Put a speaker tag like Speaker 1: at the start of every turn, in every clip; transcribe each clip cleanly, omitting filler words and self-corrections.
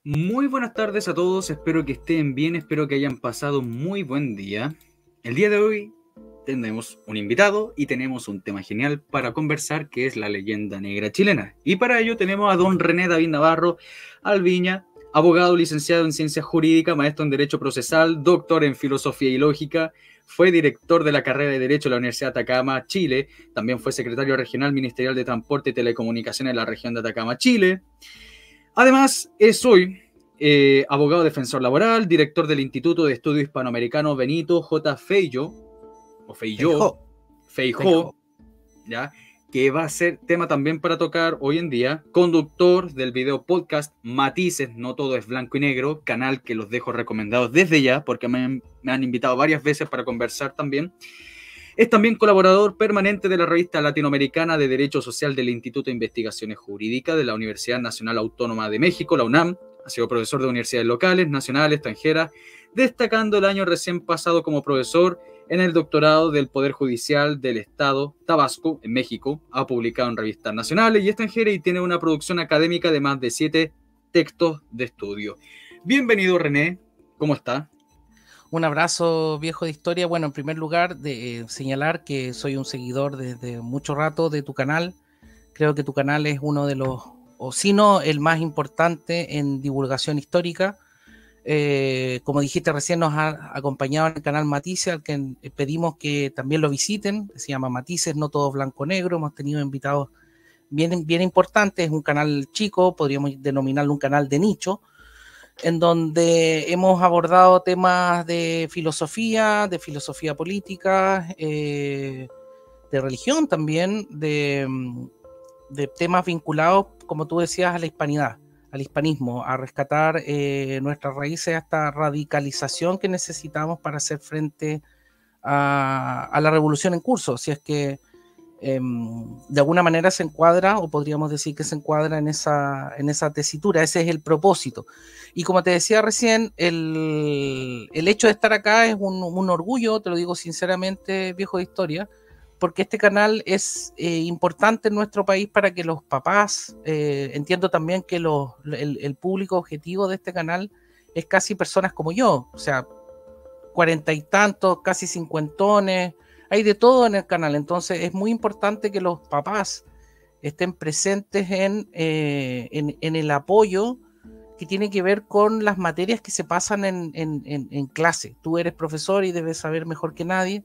Speaker 1: Muy buenas tardes a todos, espero que estén bien, espero que hayan pasado muy buen día. El día de hoy tenemos un invitado y tenemos un tema genial para conversar, que es la leyenda negra chilena. Y para ello tenemos a don René David Navarro Alviña, abogado licenciado en Ciencias Jurídicas, maestro en Derecho Procesal, doctor en Filosofía y Lógica, fue director de la carrera de Derecho de la Universidad de Atacama, Chile, también fue secretario regional ministerial de Transporte y Telecomunicaciones de la región de Atacama, Chile. Además, es hoy abogado defensor laboral, director del Instituto de Estudio Hispanoamericano Benito J. Feijó, ¿ya? Que va a ser tema también para tocar hoy en día, conductor del video podcast Matices, no todo es blanco y negro, canal que los dejo recomendados desde ya, porque me han invitado varias veces para conversar también. Es también colaborador permanente de la revista latinoamericana de Derecho Social del Instituto de Investigaciones Jurídicas de la Universidad Nacional Autónoma de México, la UNAM. Ha sido profesor de universidades locales, nacionales, extranjeras, destacando el año recién pasado como profesor en el doctorado del Poder Judicial del Estado Tabasco, en México. Ha publicado en revistas nacionales y extranjeras y tiene una producción académica de más de 7 textos de estudio. Bienvenido, René. ¿Cómo está?
Speaker 2: Un abrazo, viejo de historia. Bueno, en primer lugar, señalar que soy un seguidor desde mucho rato de tu canal. Creo que tu canal es uno de los, o si no, el más importante en divulgación histórica. Como dijiste recién, nos ha acompañado en el canal Matices, al que pedimos que también lo visiten. Se llama Matices, no todo blanco-negro. Hemos tenido invitados bien importantes. Es un canal chico, podríamos denominarlo un canal de nicho, en donde hemos abordado temas de filosofía política, de religión también, de temas vinculados, como tú decías, a la hispanidad, al hispanismo, a rescatar nuestras raíces, a esta radicalización que necesitamos para hacer frente a la revolución en curso, si es que de alguna manera se encuadra, o podríamos decir que se encuadra en esa tesitura. Ese es el propósito. Y como te decía recién, el hecho de estar acá es un orgullo, te lo digo sinceramente, viejo de historia, porque este canal es importante en nuestro país para que los papás, entiendo también que el público objetivo de este canal es casi personas como yo, o sea, 40 y tantos, casi cincuentones. Hay de todo en el canal, entonces es muy importante que los papás estén presentes en el apoyo que tiene que ver con las materias que se pasan en clase. Tú eres profesor y debes saber mejor que nadie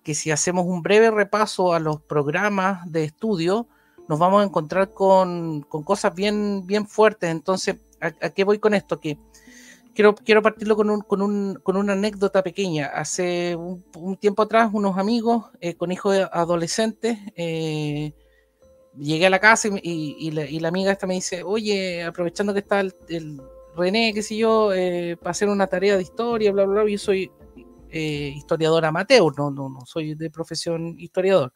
Speaker 2: que si hacemos un breve repaso a los programas de estudio, nos vamos a encontrar con cosas bien fuertes. Entonces, ¿a qué voy con esto? Que quiero partirlo con una anécdota pequeña. Hace un tiempo atrás, unos amigos con hijos adolescentes, llegué a la casa y la amiga esta me dice: oye, aprovechando que está el René, qué sé yo, para hacer una tarea de historia, bla, bla, bla. Yo soy historiador amateur, no soy de profesión historiador,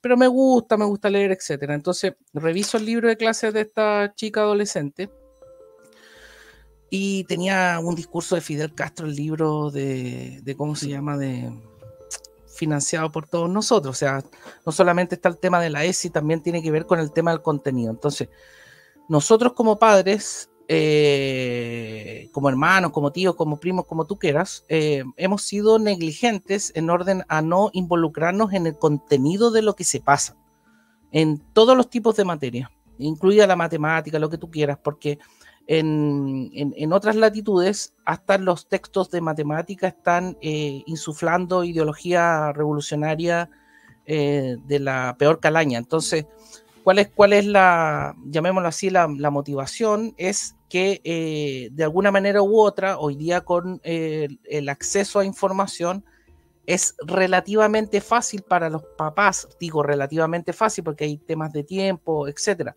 Speaker 2: pero me gusta leer, etcétera. Entonces, reviso el libro de clases de esta chica adolescente y tenía un discurso de Fidel Castro, el libro de ¿cómo se llama? Financiado por todos nosotros. O sea, no solamente está el tema de la ESI, también tiene que ver con el tema del contenido. Entonces, nosotros como padres como hermanos, como tíos, como primos, como tú quieras, hemos sido negligentes en orden a no involucrarnos en el contenido de lo que se pasa, en todos los tipos de materia, incluida la matemática, lo que tú quieras, porque en otras latitudes hasta los textos de matemática están insuflando ideología revolucionaria de la peor calaña. Entonces, ¿cuál es la, llamémoslo así, la motivación? Es que de alguna manera u otra, hoy día con el acceso a información, es relativamente fácil para los papás, digo relativamente fácil porque hay temas de tiempo, etcétera.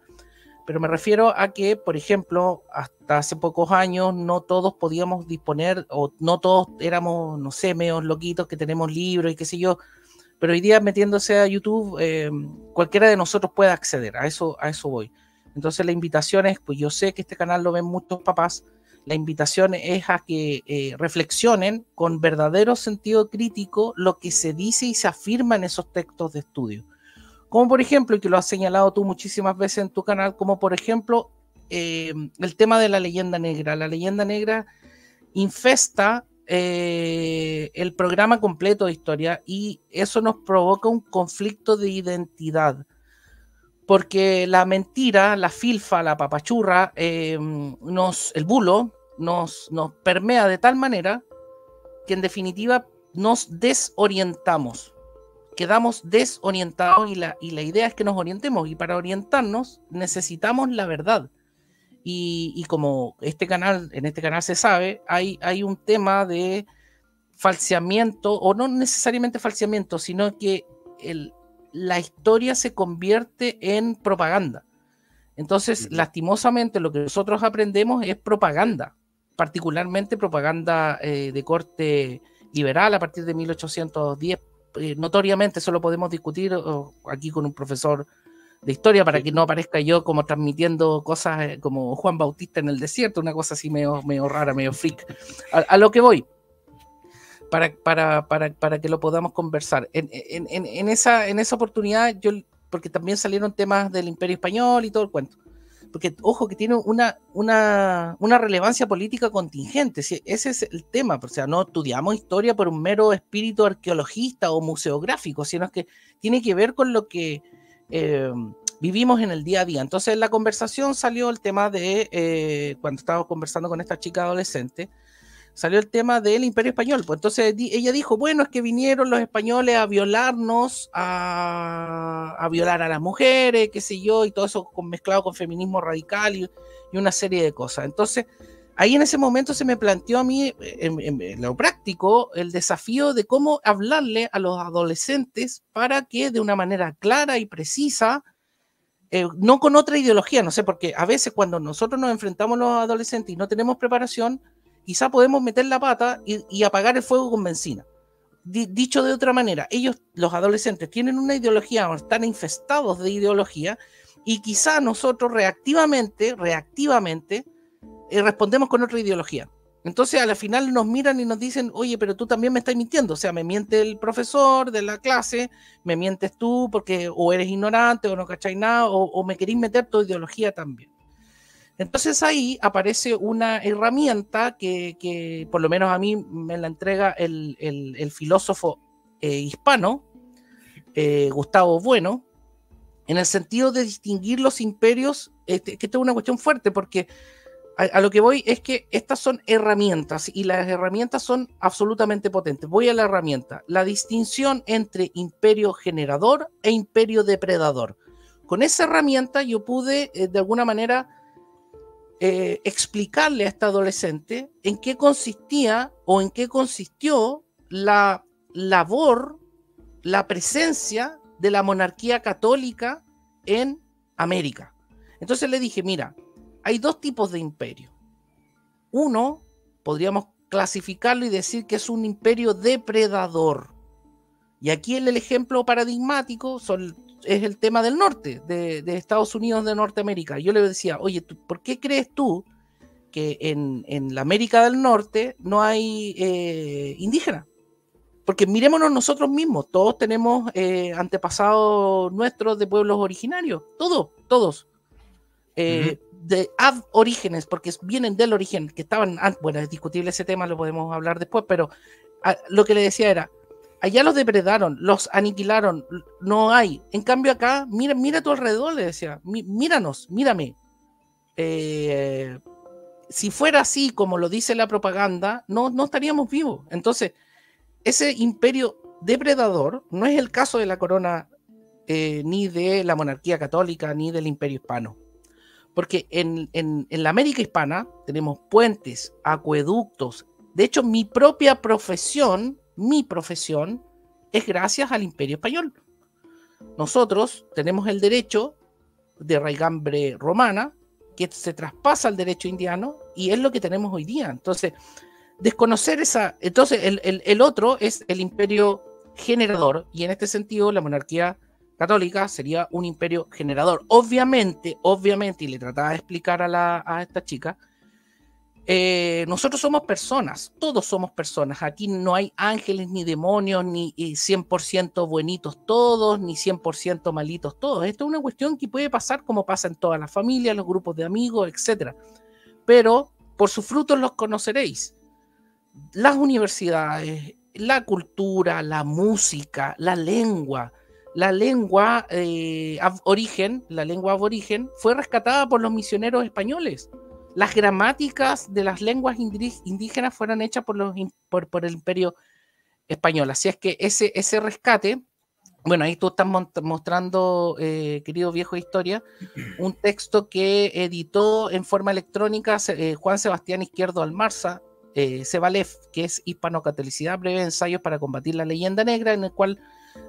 Speaker 2: Pero me refiero a que, por ejemplo, hasta hace pocos años no todos podíamos disponer, o no todos éramos, no sé, medios loquitos que tenemos libros y qué sé yo, pero hoy día metiéndose a YouTube, cualquiera de nosotros puede acceder, a eso voy. Entonces la invitación es, pues yo sé que este canal lo ven muchos papás, la invitación es a que reflexionen con verdadero sentido crítico lo que se dice y se afirma en esos textos de estudio. Como por ejemplo, y que lo has señalado tú muchísimas veces en tu canal, como por ejemplo el tema de la leyenda negra. La leyenda negra infesta el programa completo de historia y eso nos provoca un conflicto de identidad. Porque la mentira, la filfa, la papachurra, el bulo nos permea de tal manera que en definitiva nos desorientamos. Quedamos desorientados y la idea es que nos orientemos, y para orientarnos necesitamos la verdad. Y como en este canal se sabe, hay un tema de falseamiento, o no necesariamente falseamiento, sino que la historia se convierte en propaganda. Entonces, lastimosamente, lo que nosotros aprendemos es propaganda, particularmente propaganda de corte liberal a partir de 1810. Notoriamente eso lo podemos discutir aquí con un profesor de historia para que no aparezca yo como transmitiendo cosas como Juan Bautista en el desierto, una cosa así medio rara, medio freak. A lo que voy, para que lo podamos conversar. En esa oportunidad, porque también salieron temas del Imperio Español y todo el cuento. Porque, ojo, que tiene una relevancia política contingente. ¿Sí? Ese es el tema. O sea, no estudiamos historia por un mero espíritu arqueologista o museográfico, sino que tiene que ver con lo que vivimos en el día a día. Entonces, en la conversación salió el tema de, cuando estábamos conversando con esta chica adolescente, salió el tema del Imperio Español. Pues entonces ella dijo, bueno, es que vinieron los españoles a violarnos, a violar a las mujeres, qué sé yo, y todo eso mezclado con feminismo radical y una serie de cosas. Entonces, ahí en ese momento se me planteó a mí, en lo práctico, el desafío de cómo hablarle a los adolescentes para que de una manera clara y precisa, no con otra ideología, no sé, porque a veces cuando nosotros nos enfrentamos a los adolescentes y no tenemos preparación, quizá podemos meter la pata y apagar el fuego con benzina. Dicho de otra manera, ellos, los adolescentes, tienen una ideología o están infestados de ideología y quizá nosotros reactivamente respondemos con otra ideología. Entonces, a la final nos miran y nos dicen, oye, pero tú también me estás mintiendo. O sea, me miente el profesor de la clase, me mientes tú porque o eres ignorante o no cachai nada, o me querís meter tu ideología también. Entonces ahí aparece una herramienta que por lo menos a mí me la entrega el filósofo hispano, Gustavo Bueno, en el sentido de distinguir los imperios, que esto es una cuestión fuerte, porque a lo que voy es que estas son herramientas y las herramientas son absolutamente potentes. Voy a la herramienta, la distinción entre imperio generador e imperio depredador. Con esa herramienta yo pude de alguna manera explicarle a esta adolescente en qué consistía o en qué consistió la labor, la presencia de la monarquía católica en América. Entonces le dije, mira, hay dos tipos de imperio. Uno, podríamos clasificarlo y decir que es un imperio depredador. Y aquí el ejemplo paradigmático es el tema del norte, de Estados Unidos de Norteamérica. Yo le decía, oye, ¿por qué crees tú que en la América del Norte no hay indígenas? Porque mirémonos nosotros mismos, todos tenemos antepasados nuestros de pueblos originarios, todos. de ab orígenes, porque vienen del origen, que estaban, bueno, es discutible ese tema, lo podemos hablar después, pero lo que le decía era, allá los depredaron, los aniquilaron, no hay. En cambio acá, mira a tu alrededor, le decía, míranos, mírame. Si fuera así como lo dice la propaganda, no estaríamos vivos. Entonces, ese imperio depredador no es el caso de la corona, ni de la monarquía católica, ni del imperio hispano. Porque en la América hispana tenemos puentes, acueductos. De hecho, mi profesión es gracias al imperio español. Nosotros tenemos el derecho de raigambre romana que se traspasa al derecho indiano y es lo que tenemos hoy día. Entonces, desconocer esa... Entonces, el otro es el imperio generador y en este sentido la monarquía católica sería un imperio generador. Obviamente, y le trataba de explicar a esta chica, nosotros somos personas, todos somos personas. Aquí no hay ángeles ni demonios, ni 100% buenitos todos, ni 100% malitos todos. Esto es una cuestión que puede pasar como pasa en todas las familias, los grupos de amigos, etc. Pero por sus frutos los conoceréis. Las universidades, la cultura, la música, la lengua aborigen fue rescatada por los misioneros españoles. Las gramáticas de las lenguas indígenas fueron hechas por el imperio español. Así es que ese rescate, bueno, ahí tú estás mostrando, querido viejo de historia, un texto que editó en forma electrónica Juan Sebastián Izquierdo Almarza, Cebalef, que es Hispanocatolicidad, breve ensayos para combatir la leyenda negra, en el cual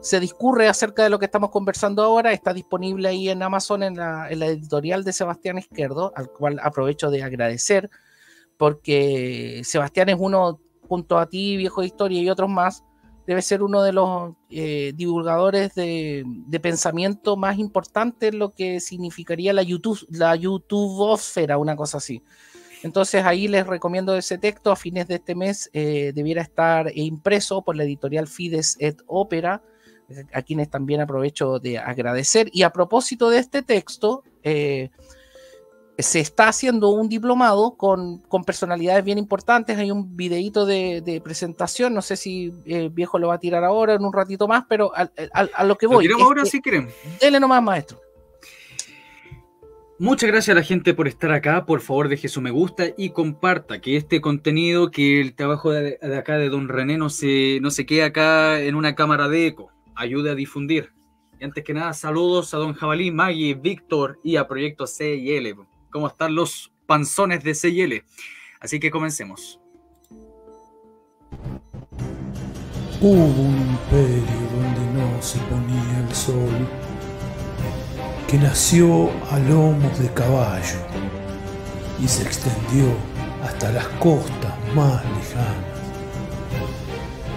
Speaker 2: se discurre acerca de lo que estamos conversando ahora. Está disponible ahí en Amazon en la editorial de Sebastián Izquierdo, al cual aprovecho de agradecer, porque Sebastián es uno, junto a ti, viejo de historia, y otros más, debe ser uno de los divulgadores de pensamiento más importantes en lo que significaría la YouTubeosfera, una cosa así. Entonces ahí les recomiendo ese texto. A fines de este mes debiera estar impreso por la editorial Fides et Opera, a quienes también aprovecho de agradecer. Y a propósito de este texto, se está haciendo un diplomado con personalidades bien importantes. Hay un videíto de presentación, no sé si viejo lo va a tirar ahora en un ratito más, pero a lo que voy.
Speaker 1: Lo tiramos ahora si quieren.
Speaker 2: Dele nomás, maestro.
Speaker 1: Muchas gracias a la gente por estar acá. Por favor, deje su me gusta y comparta que este contenido, que el trabajo de acá de Don René no se quede acá en una cámara de eco. Ayude a difundir. Y antes que nada, saludos a Don Jabalí, Maggie, Víctor y a Proyecto C&L. ¿Cómo están los panzones de C&L? Así que comencemos.
Speaker 3: Hubo un imperio donde no se ponía el sol, que nació a lomos de caballo y se extendió hasta las costas más lejanas,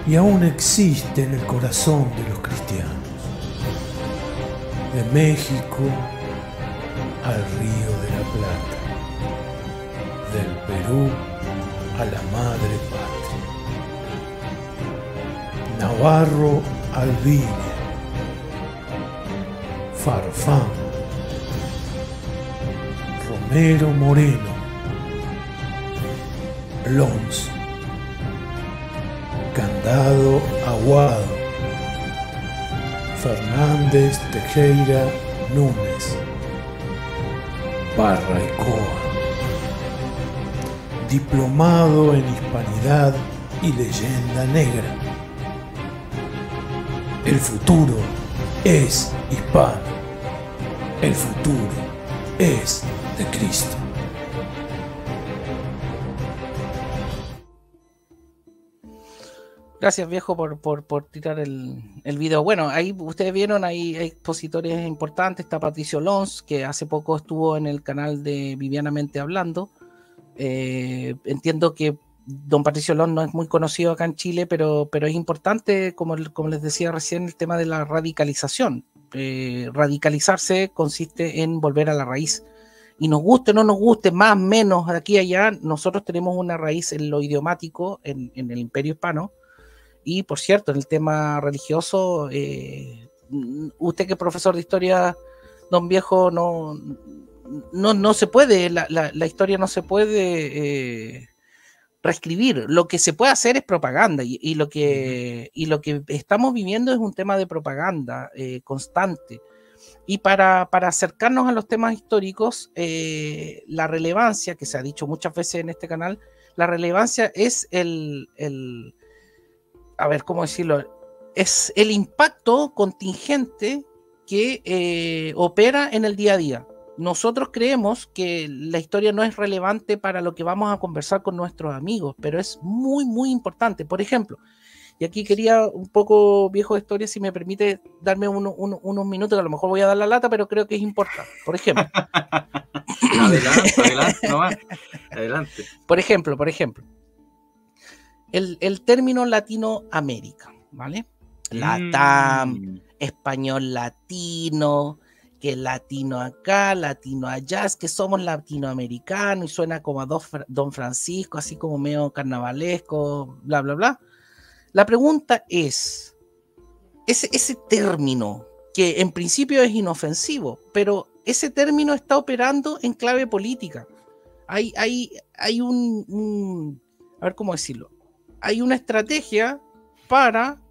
Speaker 3: y aún existe en el corazón de los cristianos, de México al Río de la Plata, del Perú a la madre patria, Navarro al Viña, Farfán, Romero Moreno, Lons, Candado Aguado, Fernández Tejera Núñez, Parra y Coa, diplomado en Hispanidad y Leyenda Negra. El futuro es hispano, el futuro es de Cristo.
Speaker 2: Gracias, viejo, por tirar el video. Bueno, ahí ustedes vieron, ahí hay expositores importantes. Está Patricio Lons, que hace poco estuvo en el canal de Vivianamente Hablando. Entiendo que don Patricio Lons no es muy conocido acá en Chile, pero es importante, como les decía recién, el tema de la radicalización. Radicalizarse consiste en volver a la raíz. Y nos guste o no nos guste, más o menos, aquí y allá, nosotros tenemos una raíz en lo idiomático, en el Imperio Hispano. Y por cierto, en el tema religioso, usted que es profesor de historia, don viejo, no se puede, la historia no se puede reescribir. Lo que se puede hacer es propaganda y lo que estamos viviendo es un tema de propaganda constante. Y para acercarnos a los temas históricos, la relevancia, que se ha dicho muchas veces en este canal, la relevancia es a ver, ¿cómo decirlo? Es el impacto contingente que opera en el día a día. Nosotros creemos que la historia no es relevante para lo que vamos a conversar con nuestros amigos, pero es muy, muy importante. Por ejemplo, y aquí quería un poco, viejo de historia, si me permite darme unos minutos, que a lo mejor voy a dar la lata, pero creo que es importante. Por ejemplo.
Speaker 1: adelante, nomás. Adelante.
Speaker 2: Por ejemplo, el término Latinoamérica, ¿vale? Latam, español latino, que latino acá, latino allá, es que somos latinoamericanos y suena como a Don Francisco, así como medio carnavalesco, bla, bla, bla. La pregunta es, ese término, que en principio es inofensivo, pero ese término está operando en clave política. Hay a ver cómo decirlo, hay una estrategia para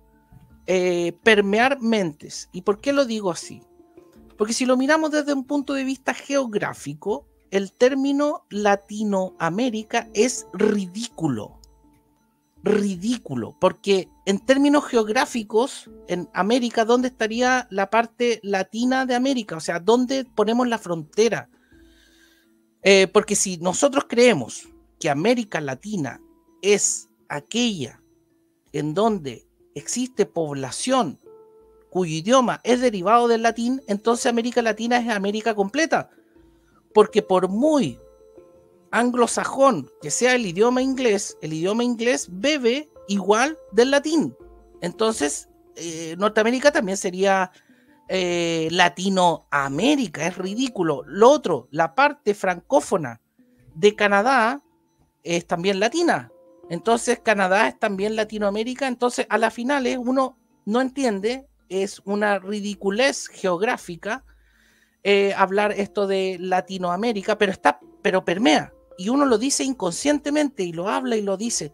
Speaker 2: permear mentes. ¿Y por qué lo digo así? Porque si lo miramos desde un punto de vista geográfico, el término Latinoamérica es ridículo. Ridículo, porque en términos geográficos, en América, ¿dónde estaría la parte latina de América? O sea, ¿dónde ponemos la frontera? Porque si nosotros creemos que América Latina es aquella en donde existe población cuyo idioma es derivado del latín, entonces América Latina es América completa, porque por muy anglosajón que sea el idioma inglés bebe igual del latín. Entonces, Norteamérica también sería Latinoamérica, es ridículo. Lo otro, la parte francófona de Canadá es también latina. Entonces, Canadá es también Latinoamérica. Entonces, a las finales, uno no entiende, es una ridiculez geográfica hablar esto de Latinoamérica, pero permea. Y uno lo dice inconscientemente y lo habla y lo dice.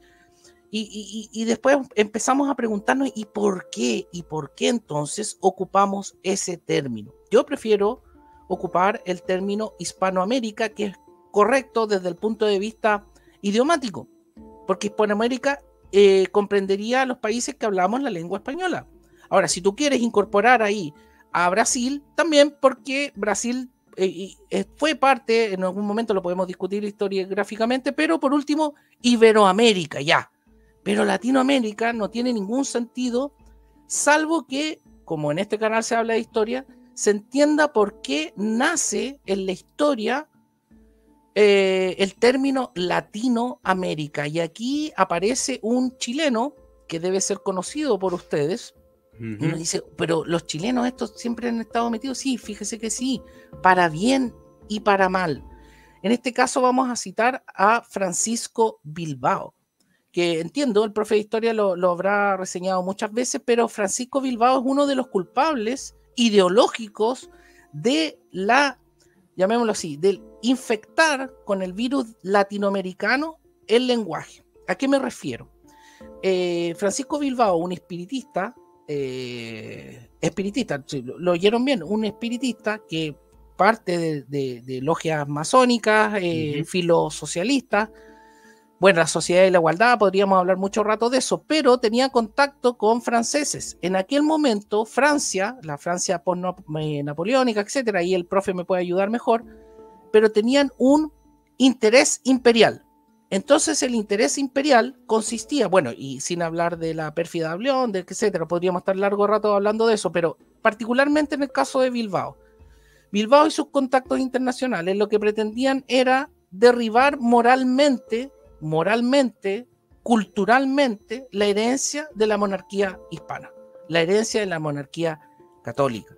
Speaker 2: Y después empezamos a preguntarnos ¿y por qué? ¿Y por qué entonces ocupamos ese término? Yo prefiero ocupar el término Hispanoamérica, que es correcto desde el punto de vista idiomático, porque Hispanoamérica comprendería a los países que hablamos la lengua española. Ahora, si tú quieres incorporar ahí a Brasil, también porque Brasil fue parte, en algún momento lo podemos discutir historiográficamente, pero por último, Iberoamérica, ya. Pero Latinoamérica no tiene ningún sentido, salvo que, como en este canal se habla de historia, se entienda por qué nace en la historia el término Latinoamérica. Y aquí aparece un chileno que debe ser conocido por ustedes. Y uno dice, pero los chilenos estos siempre han estado metidos. Sí, fíjese que sí, para bien y para mal. En este caso vamos a citar a Francisco Bilbao, que entiendo, el profe de historia lo habrá reseñado muchas veces, pero Francisco Bilbao es uno de los culpables ideológicos de llamémoslo así, del infectar con el virus latinoamericano el lenguaje. ¿A qué me refiero? Francisco Bilbao, un espiritista, lo oyeron bien, un espiritista que parte de logias masónicas, filosocialistas. Bueno, la sociedad de la igualdad, podríamos hablar mucho rato de eso, pero tenía contacto con franceses. En aquel momento, Francia, la Francia post-napoleónica, etcétera, y el profe me puede ayudar mejor, pero tenían un interés imperial. Entonces, el interés imperial consistía, bueno, y sin hablar de la pérfida León, etcétera, podríamos estar largo rato hablando de eso, pero particularmente en el caso de Bilbao. Bilbao y sus contactos internacionales lo que pretendían era derribar moralmente, culturalmente, la herencia de la monarquía hispana, la herencia de la monarquía católica.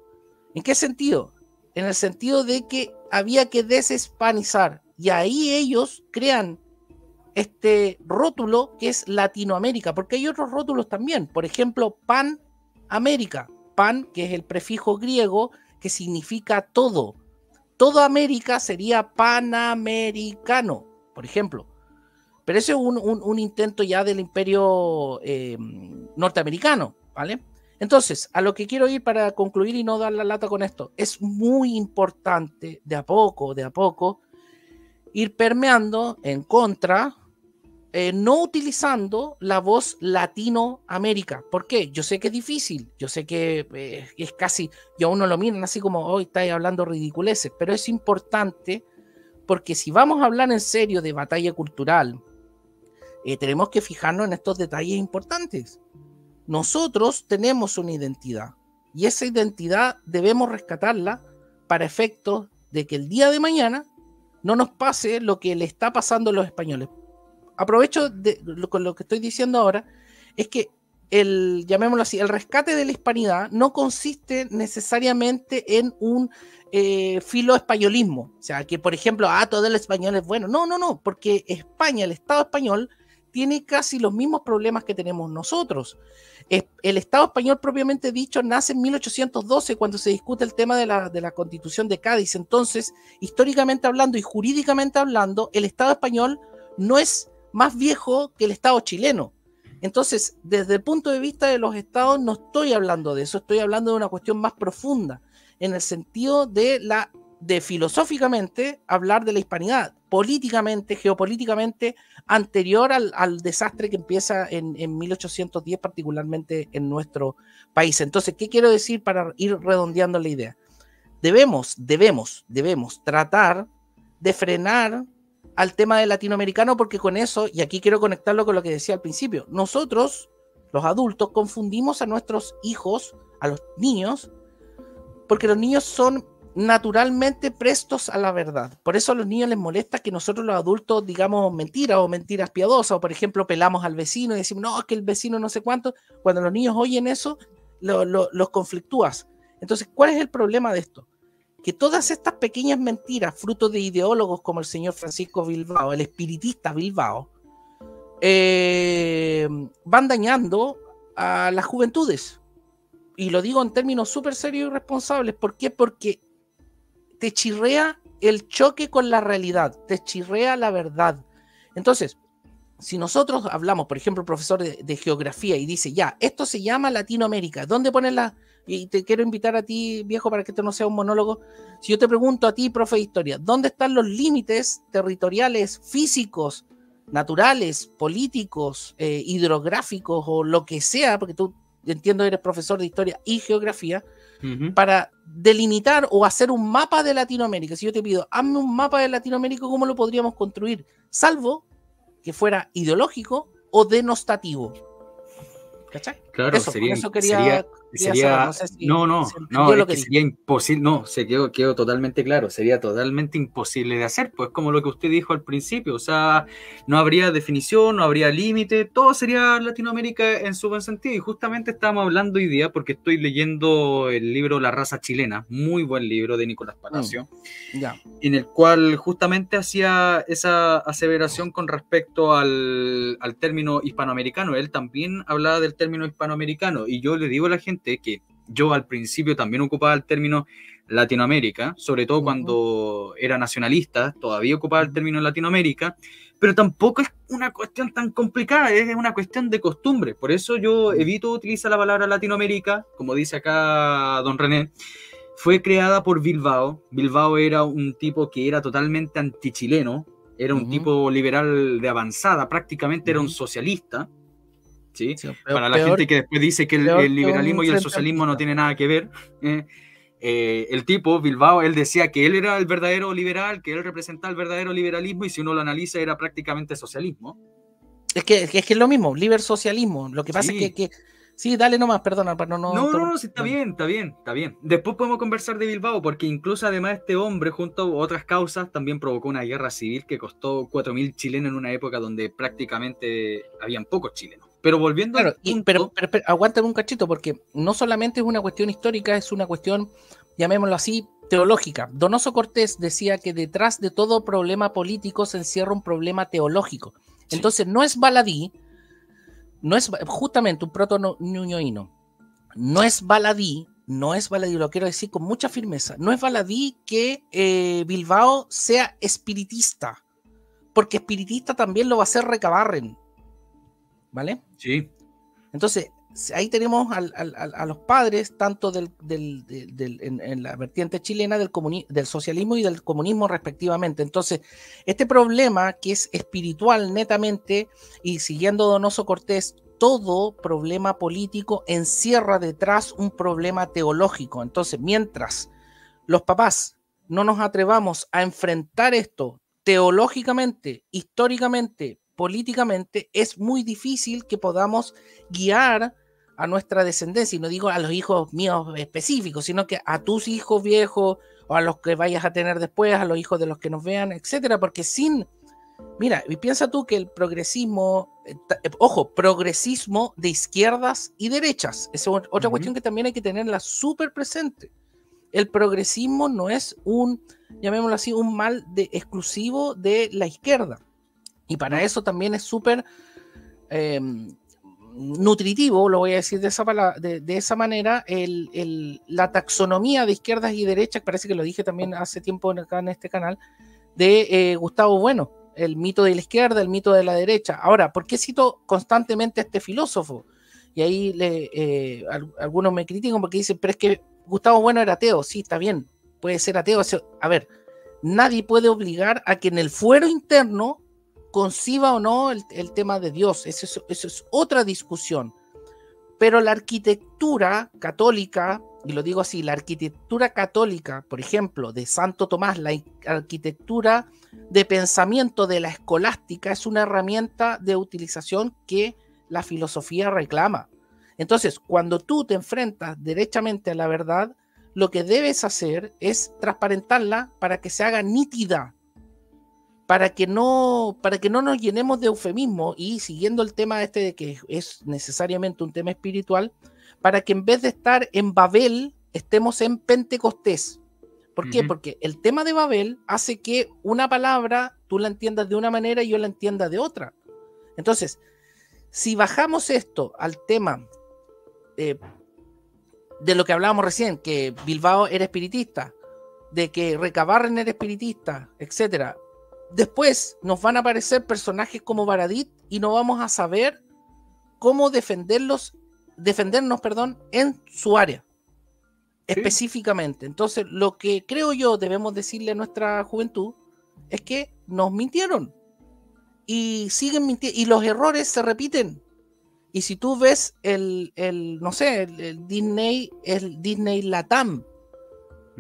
Speaker 2: ¿En qué sentido? En el sentido de que había que deshispanizar, y ahí ellos crean este rótulo que es Latinoamérica, porque hay otros rótulos también, por ejemplo, Panamérica, pan, que es el prefijo griego que significa todo toda América sería panamericano, por ejemplo. Pero eso es un intento ya del imperio norteamericano, ¿vale? Entonces, a lo que quiero ir para concluir y no dar la lata con esto, es muy importante de a poco, ir permeando en contra, no utilizando la voz Latinoamérica. ¿Por qué? Yo sé que es difícil, yo sé que es casi, y a uno lo miran así como, hoy estáis hablando ridiculeces, pero es importante porque si vamos a hablar en serio de batalla cultural, tenemos que fijarnos en estos detalles importantes. Nosotros tenemos una identidad y esa identidad debemos rescatarla para efectos de que el día de mañana no nos pase lo que le está pasando a los españoles. Aprovecho con lo que estoy diciendo ahora, es que llamémoslo así, el rescate de la hispanidad no consiste necesariamente en un filo españolismo. O sea, que por ejemplo, todo el español es bueno. No, porque España, el Estado español, tiene casi los mismos problemas que tenemos nosotros. El Estado español propiamente dicho nace en 1812 cuando se discute el tema de la Constitución de Cádiz. Entonces, históricamente hablando y jurídicamente hablando, el Estado español no es más viejo que el Estado chileno. Entonces, desde el punto de vista de los estados, no estoy hablando de eso, estoy hablando de una cuestión más profunda, en el sentido de filosóficamente hablar de la hispanidad, políticamente, geopolíticamente, anterior al desastre que empieza en 1810, particularmente en nuestro país. Entonces, ¿qué quiero decir para ir redondeando la idea? Debemos tratar de frenar al tema del latinoamericano, porque con eso, y aquí quiero conectarlo con lo que decía al principio, nosotros, los adultos, confundimos a nuestros hijos, a los niños, porque los niños son naturalmente prestos a la verdad. Por eso a los niños les molesta que nosotros los adultos digamos mentiras o mentiras piadosas, o por ejemplo pelamos al vecino y decimos, no, es que el vecino no sé cuánto. Cuando los niños oyen eso, los conflictúas. Entonces, ¿cuál es el problema de esto? Que todas estas pequeñas mentiras, fruto de ideólogos como el señor Francisco Bilbao, el espiritista Bilbao, van dañando a las juventudes. Y lo digo en términos súper serios y responsables. ¿Por qué? Porque te chirrea el choque con la realidad, te chirrea la verdad. Entonces, si nosotros hablamos, por ejemplo, el profesor de geografía y dice, ya, esto se llama Latinoamérica, ¿dónde ponen la...? Y te quiero invitar a ti, viejo, para que esto no sea un monólogo. Si yo te pregunto a ti, profe de historia, ¿dónde están los límites territoriales, físicos, naturales, políticos, hidrográficos o lo que sea? Porque tú, entiendo, eres profesor de historia y geografía, para delimitar o hacer un mapa de Latinoamérica. Si yo te pido, hazme un mapa de Latinoamérica, ¿cómo lo podríamos construir? Salvo que fuera ideológico o denostativo. ¿Cachai?
Speaker 1: Claro,
Speaker 2: eso,
Speaker 1: sería
Speaker 2: no sé si
Speaker 1: no, es que sería imposible, no, quedó totalmente claro, sería totalmente imposible de hacer, pues como lo que usted dijo al principio, o sea, no habría definición, no habría límite, todo sería Latinoamérica en su buen sentido, y justamente estábamos hablando hoy día porque estoy leyendo el libro La raza chilena, muy buen libro de Nicolás Palacio, en el cual justamente hacía esa aseveración con respecto al término hispanoamericano. Él también hablaba del término hispanoamericano, y yo le digo a la gente que yo al principio también ocupaba el término Latinoamérica, sobre todo cuando era nacionalista, todavía ocupaba el término Latinoamérica, pero tampoco es una cuestión tan complicada, es una cuestión de costumbre. Por eso yo evito utilizar la palabra Latinoamérica, como dice acá don René. Fue creada por Bilbao. Bilbao era un tipo que era totalmente antichileno, era un tipo liberal de avanzada, prácticamente era un socialista. ¿Sí? Para la gente que después dice que el liberalismo y el socialismo no tienen nada que ver, el tipo, Bilbao, él decía que él era el verdadero liberal, que él representaba el verdadero liberalismo, y si uno lo analiza era prácticamente socialismo. Es que
Speaker 2: es lo mismo, libersocialismo. Lo que pasa es que sí, dale nomás, perdona.
Speaker 1: No, sí, está bien. Después podemos conversar de Bilbao, porque incluso además este hombre, junto a otras causas, también provocó una guerra civil que costó 4.000 chilenos en una época donde prácticamente habían pocos chilenos. Pero volviendo al punto...
Speaker 2: Pero aguántame un cachito, porque no solamente es una cuestión histórica, es una cuestión, llamémoslo así, teológica. Donoso Cortés decía que detrás de todo problema político se encierra un problema teológico. Sí. Entonces no es baladí, no es justamente un proto-ñuñoíno, no es baladí no es baladí, lo quiero decir con mucha firmeza, no es baladí que Bilbao sea espiritista, porque espiritista también lo va a hacer Recabarren, ¿vale?
Speaker 1: Sí.
Speaker 2: Entonces, ahí tenemos a los padres, tanto en la vertiente chilena del socialismo y del comunismo respectivamente. Entonces, este problema que es espiritual netamente, y siguiendo Donoso Cortés, todo problema político encierra detrás un problema teológico. Entonces, mientras los papás no nos atrevamos a enfrentar esto teológicamente, históricamente, políticamente, es muy difícil que podamos guiar a nuestra descendencia, y no digo a los hijos míos específicos, sino que a tus hijos viejos o a los que vayas a tener después, a los hijos de los que nos vean, etcétera, porque mira, y piensa tú que el progresismo, ojo, progresismo de izquierdas y derechas, esa es otra cuestión que también hay que tenerla súper presente. El progresismo no es llamémoslo así, un mal exclusivo de la izquierda. Y para eso también es súper nutritivo, lo voy a decir de esa manera, la taxonomía de izquierdas y derechas, parece que lo dije también hace tiempo acá en este canal, de Gustavo Bueno, el mito de la izquierda, el mito de la derecha. Ahora, ¿por qué cito constantemente a este filósofo? Y ahí algunos me critican porque dicen, pero es que Gustavo Bueno era ateo. Sí, está bien, puede ser ateo. A ver, nadie puede obligar a que en el fuero interno conciba o no el tema de Dios. Eso es otra discusión. Pero la arquitectura católica, y lo digo así, la arquitectura católica, por ejemplo, de Santo Tomás, la arquitectura de pensamiento de la escolástica es una herramienta de utilización que la filosofía reclama. Entonces, cuando tú te enfrentas derechamente a la verdad, lo que debes hacer es transparentarla para que se haga nítida, para que no nos llenemos de eufemismo, y siguiendo el tema este de que es necesariamente un tema espiritual, para que en vez de estar en Babel, estemos en Pentecostés. ¿Por qué? Porque el tema de Babel hace que una palabra tú la entiendas de una manera y yo la entienda de otra. Entonces, si bajamos esto al tema de lo que hablábamos recién, que Bilbao era espiritista, de que Recabarren era espiritista, etcétera, después nos van a aparecer personajes como Baradit y no vamos a saber cómo defendernos, en su área, específicamente. Entonces, lo que creo yo debemos decirle a nuestra juventud es que nos mintieron y siguen mintiendo, y los errores se repiten. Y si tú ves el Disney Latam,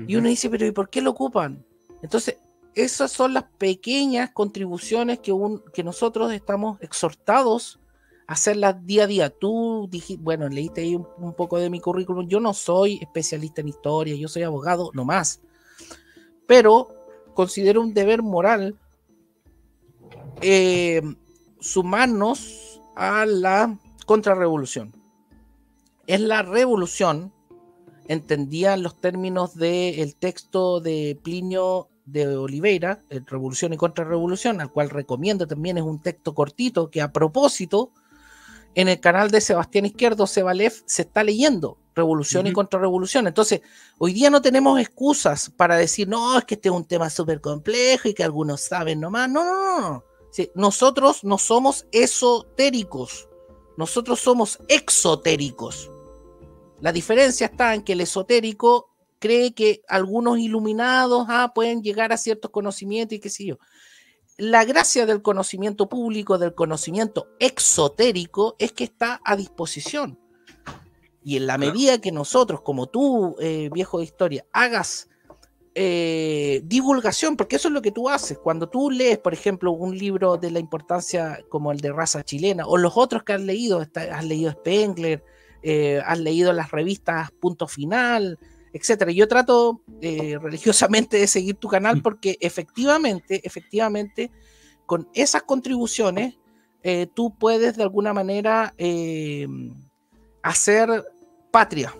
Speaker 2: y uno dice, pero ¿y por qué lo ocupan? Entonces, esas son las pequeñas contribuciones que nosotros estamos exhortados a hacerlas día a día. Tú dijiste, bueno, leíste ahí un poco de mi currículum. Yo no soy especialista en historia, yo soy abogado nomás. Pero considero un deber moral sumarnos a la contrarrevolución. Es la revolución, entendía en los términos del texto de Plinio de Oliveira, Revolución y Contrarrevolución, al cual recomiendo también, es un texto cortito que a propósito en el canal de Sebastián Izquierdo, Sebalev, se está leyendo Revolución y Contrarrevolución. Entonces, hoy día no tenemos excusas para decir, no, es que este es un tema súper complejo y que algunos saben nomás. No. Sí, nosotros no somos esotéricos, nosotros somos exotéricos. La diferencia está en que el esotérico cree que algunos iluminados pueden llegar a ciertos conocimientos y qué sé yo. La gracia del conocimiento público, del conocimiento exotérico, es que está a disposición. Y en la medida que nosotros, como tú, viejo de historia, hagas divulgación, porque eso es lo que tú haces. Cuando tú lees, por ejemplo, un libro de la importancia como el de Raza Chilena, o los otros que has leído Spengler, has leído las revistas Punto Final, etcétera. Yo trato religiosamente de seguir tu canal porque efectivamente, con esas contribuciones, tú puedes de alguna manera hacer patria,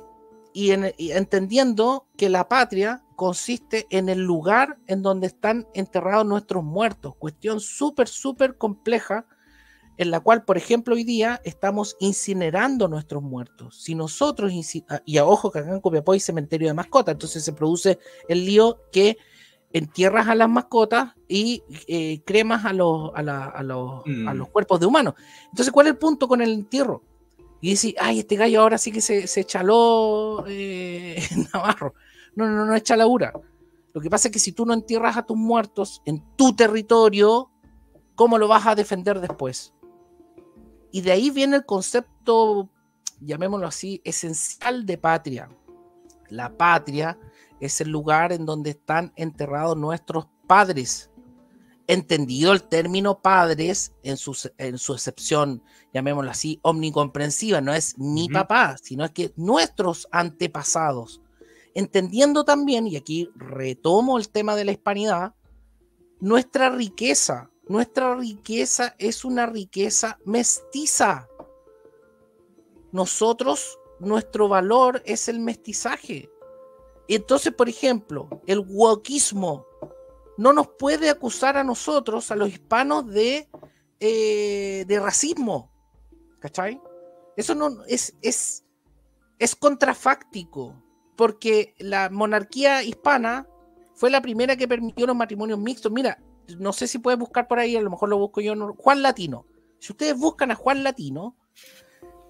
Speaker 2: y entendiendo que la patria consiste en el lugar en donde están enterrados nuestros muertos, cuestión súper compleja, en la cual, por ejemplo, hoy día estamos incinerando nuestros muertos. Si nosotros, y a ojo que acá en Copiapó hay cementerio de mascotas, entonces se produce el lío que entierras a las mascotas y cremas a los cuerpos de humanos. Entonces, ¿cuál es el punto con el entierro? Y dice, ay, este gallo ahora sí que se chaló Navarro. No es chaladura. Lo que pasa es que si tú no entierras a tus muertos en tu territorio, ¿cómo lo vas a defender después? Y de ahí viene el concepto, llamémoslo así, esencial de patria. La patria es el lugar en donde están enterrados nuestros padres. Entendido el término padres en su excepción, llamémoslo así, omnicomprensiva, no es mi papá, sino es que nuestros antepasados. Entendiendo también, y aquí retomo el tema de la hispanidad, nuestra riqueza es una riqueza mestiza. Nosotros, nuestro valor es el mestizaje. Entonces, por ejemplo, el wokismo no nos puede acusar a nosotros, a los hispanos, de racismo. ¿Cachai? Eso no es contrafáctico, porque la monarquía hispana fue la primera que permitió los matrimonios mixtos. Mira, no sé si puedes buscar por ahí, a lo mejor lo busco yo, Juan Latino. Si ustedes buscan a Juan Latino,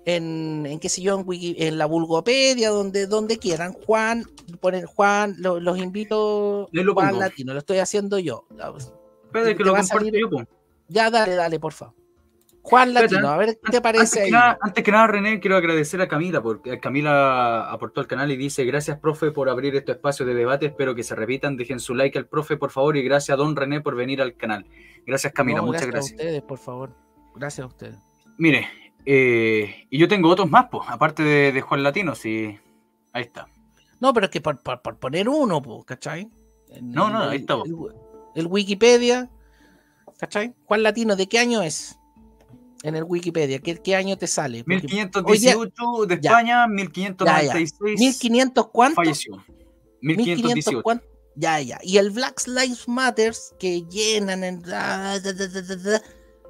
Speaker 2: en qué sé yo, en la Vulgopedia, donde quieran, ponen Juan, los invito, Juan Latino, lo estoy haciendo yo.
Speaker 1: Espera que lo comparto yo, po.
Speaker 2: Ya, dale, por favor. Juan Latino, a ver qué te parece ahí.
Speaker 1: Antes que nada, René, quiero agradecer a Camila, porque Camila aportó al canal y dice: gracias, profe, por abrir estos espacios de debate, espero que se repitan, dejen su like al profe, por favor, y gracias a don René por venir al canal. Gracias, Camila, muchas gracias.
Speaker 2: Gracias a ustedes, por favor. Gracias a ustedes.
Speaker 1: Mire, y yo tengo otros más, pues, aparte de Juan Latino, sí. Ahí está.
Speaker 2: No, pero es que por poner uno, pues, ¿cachai?
Speaker 1: Ahí está.
Speaker 2: El Wikipedia, ¿cachai? Juan Latino, ¿de qué año es? En el Wikipedia, ¿qué año te sale? Porque
Speaker 1: 1518 de España, 1596.
Speaker 2: 1500 ¿cuánto?
Speaker 1: Falleció. 1518.
Speaker 2: ¿Cuánto? Ya. Y el Black Lives Matter que llenan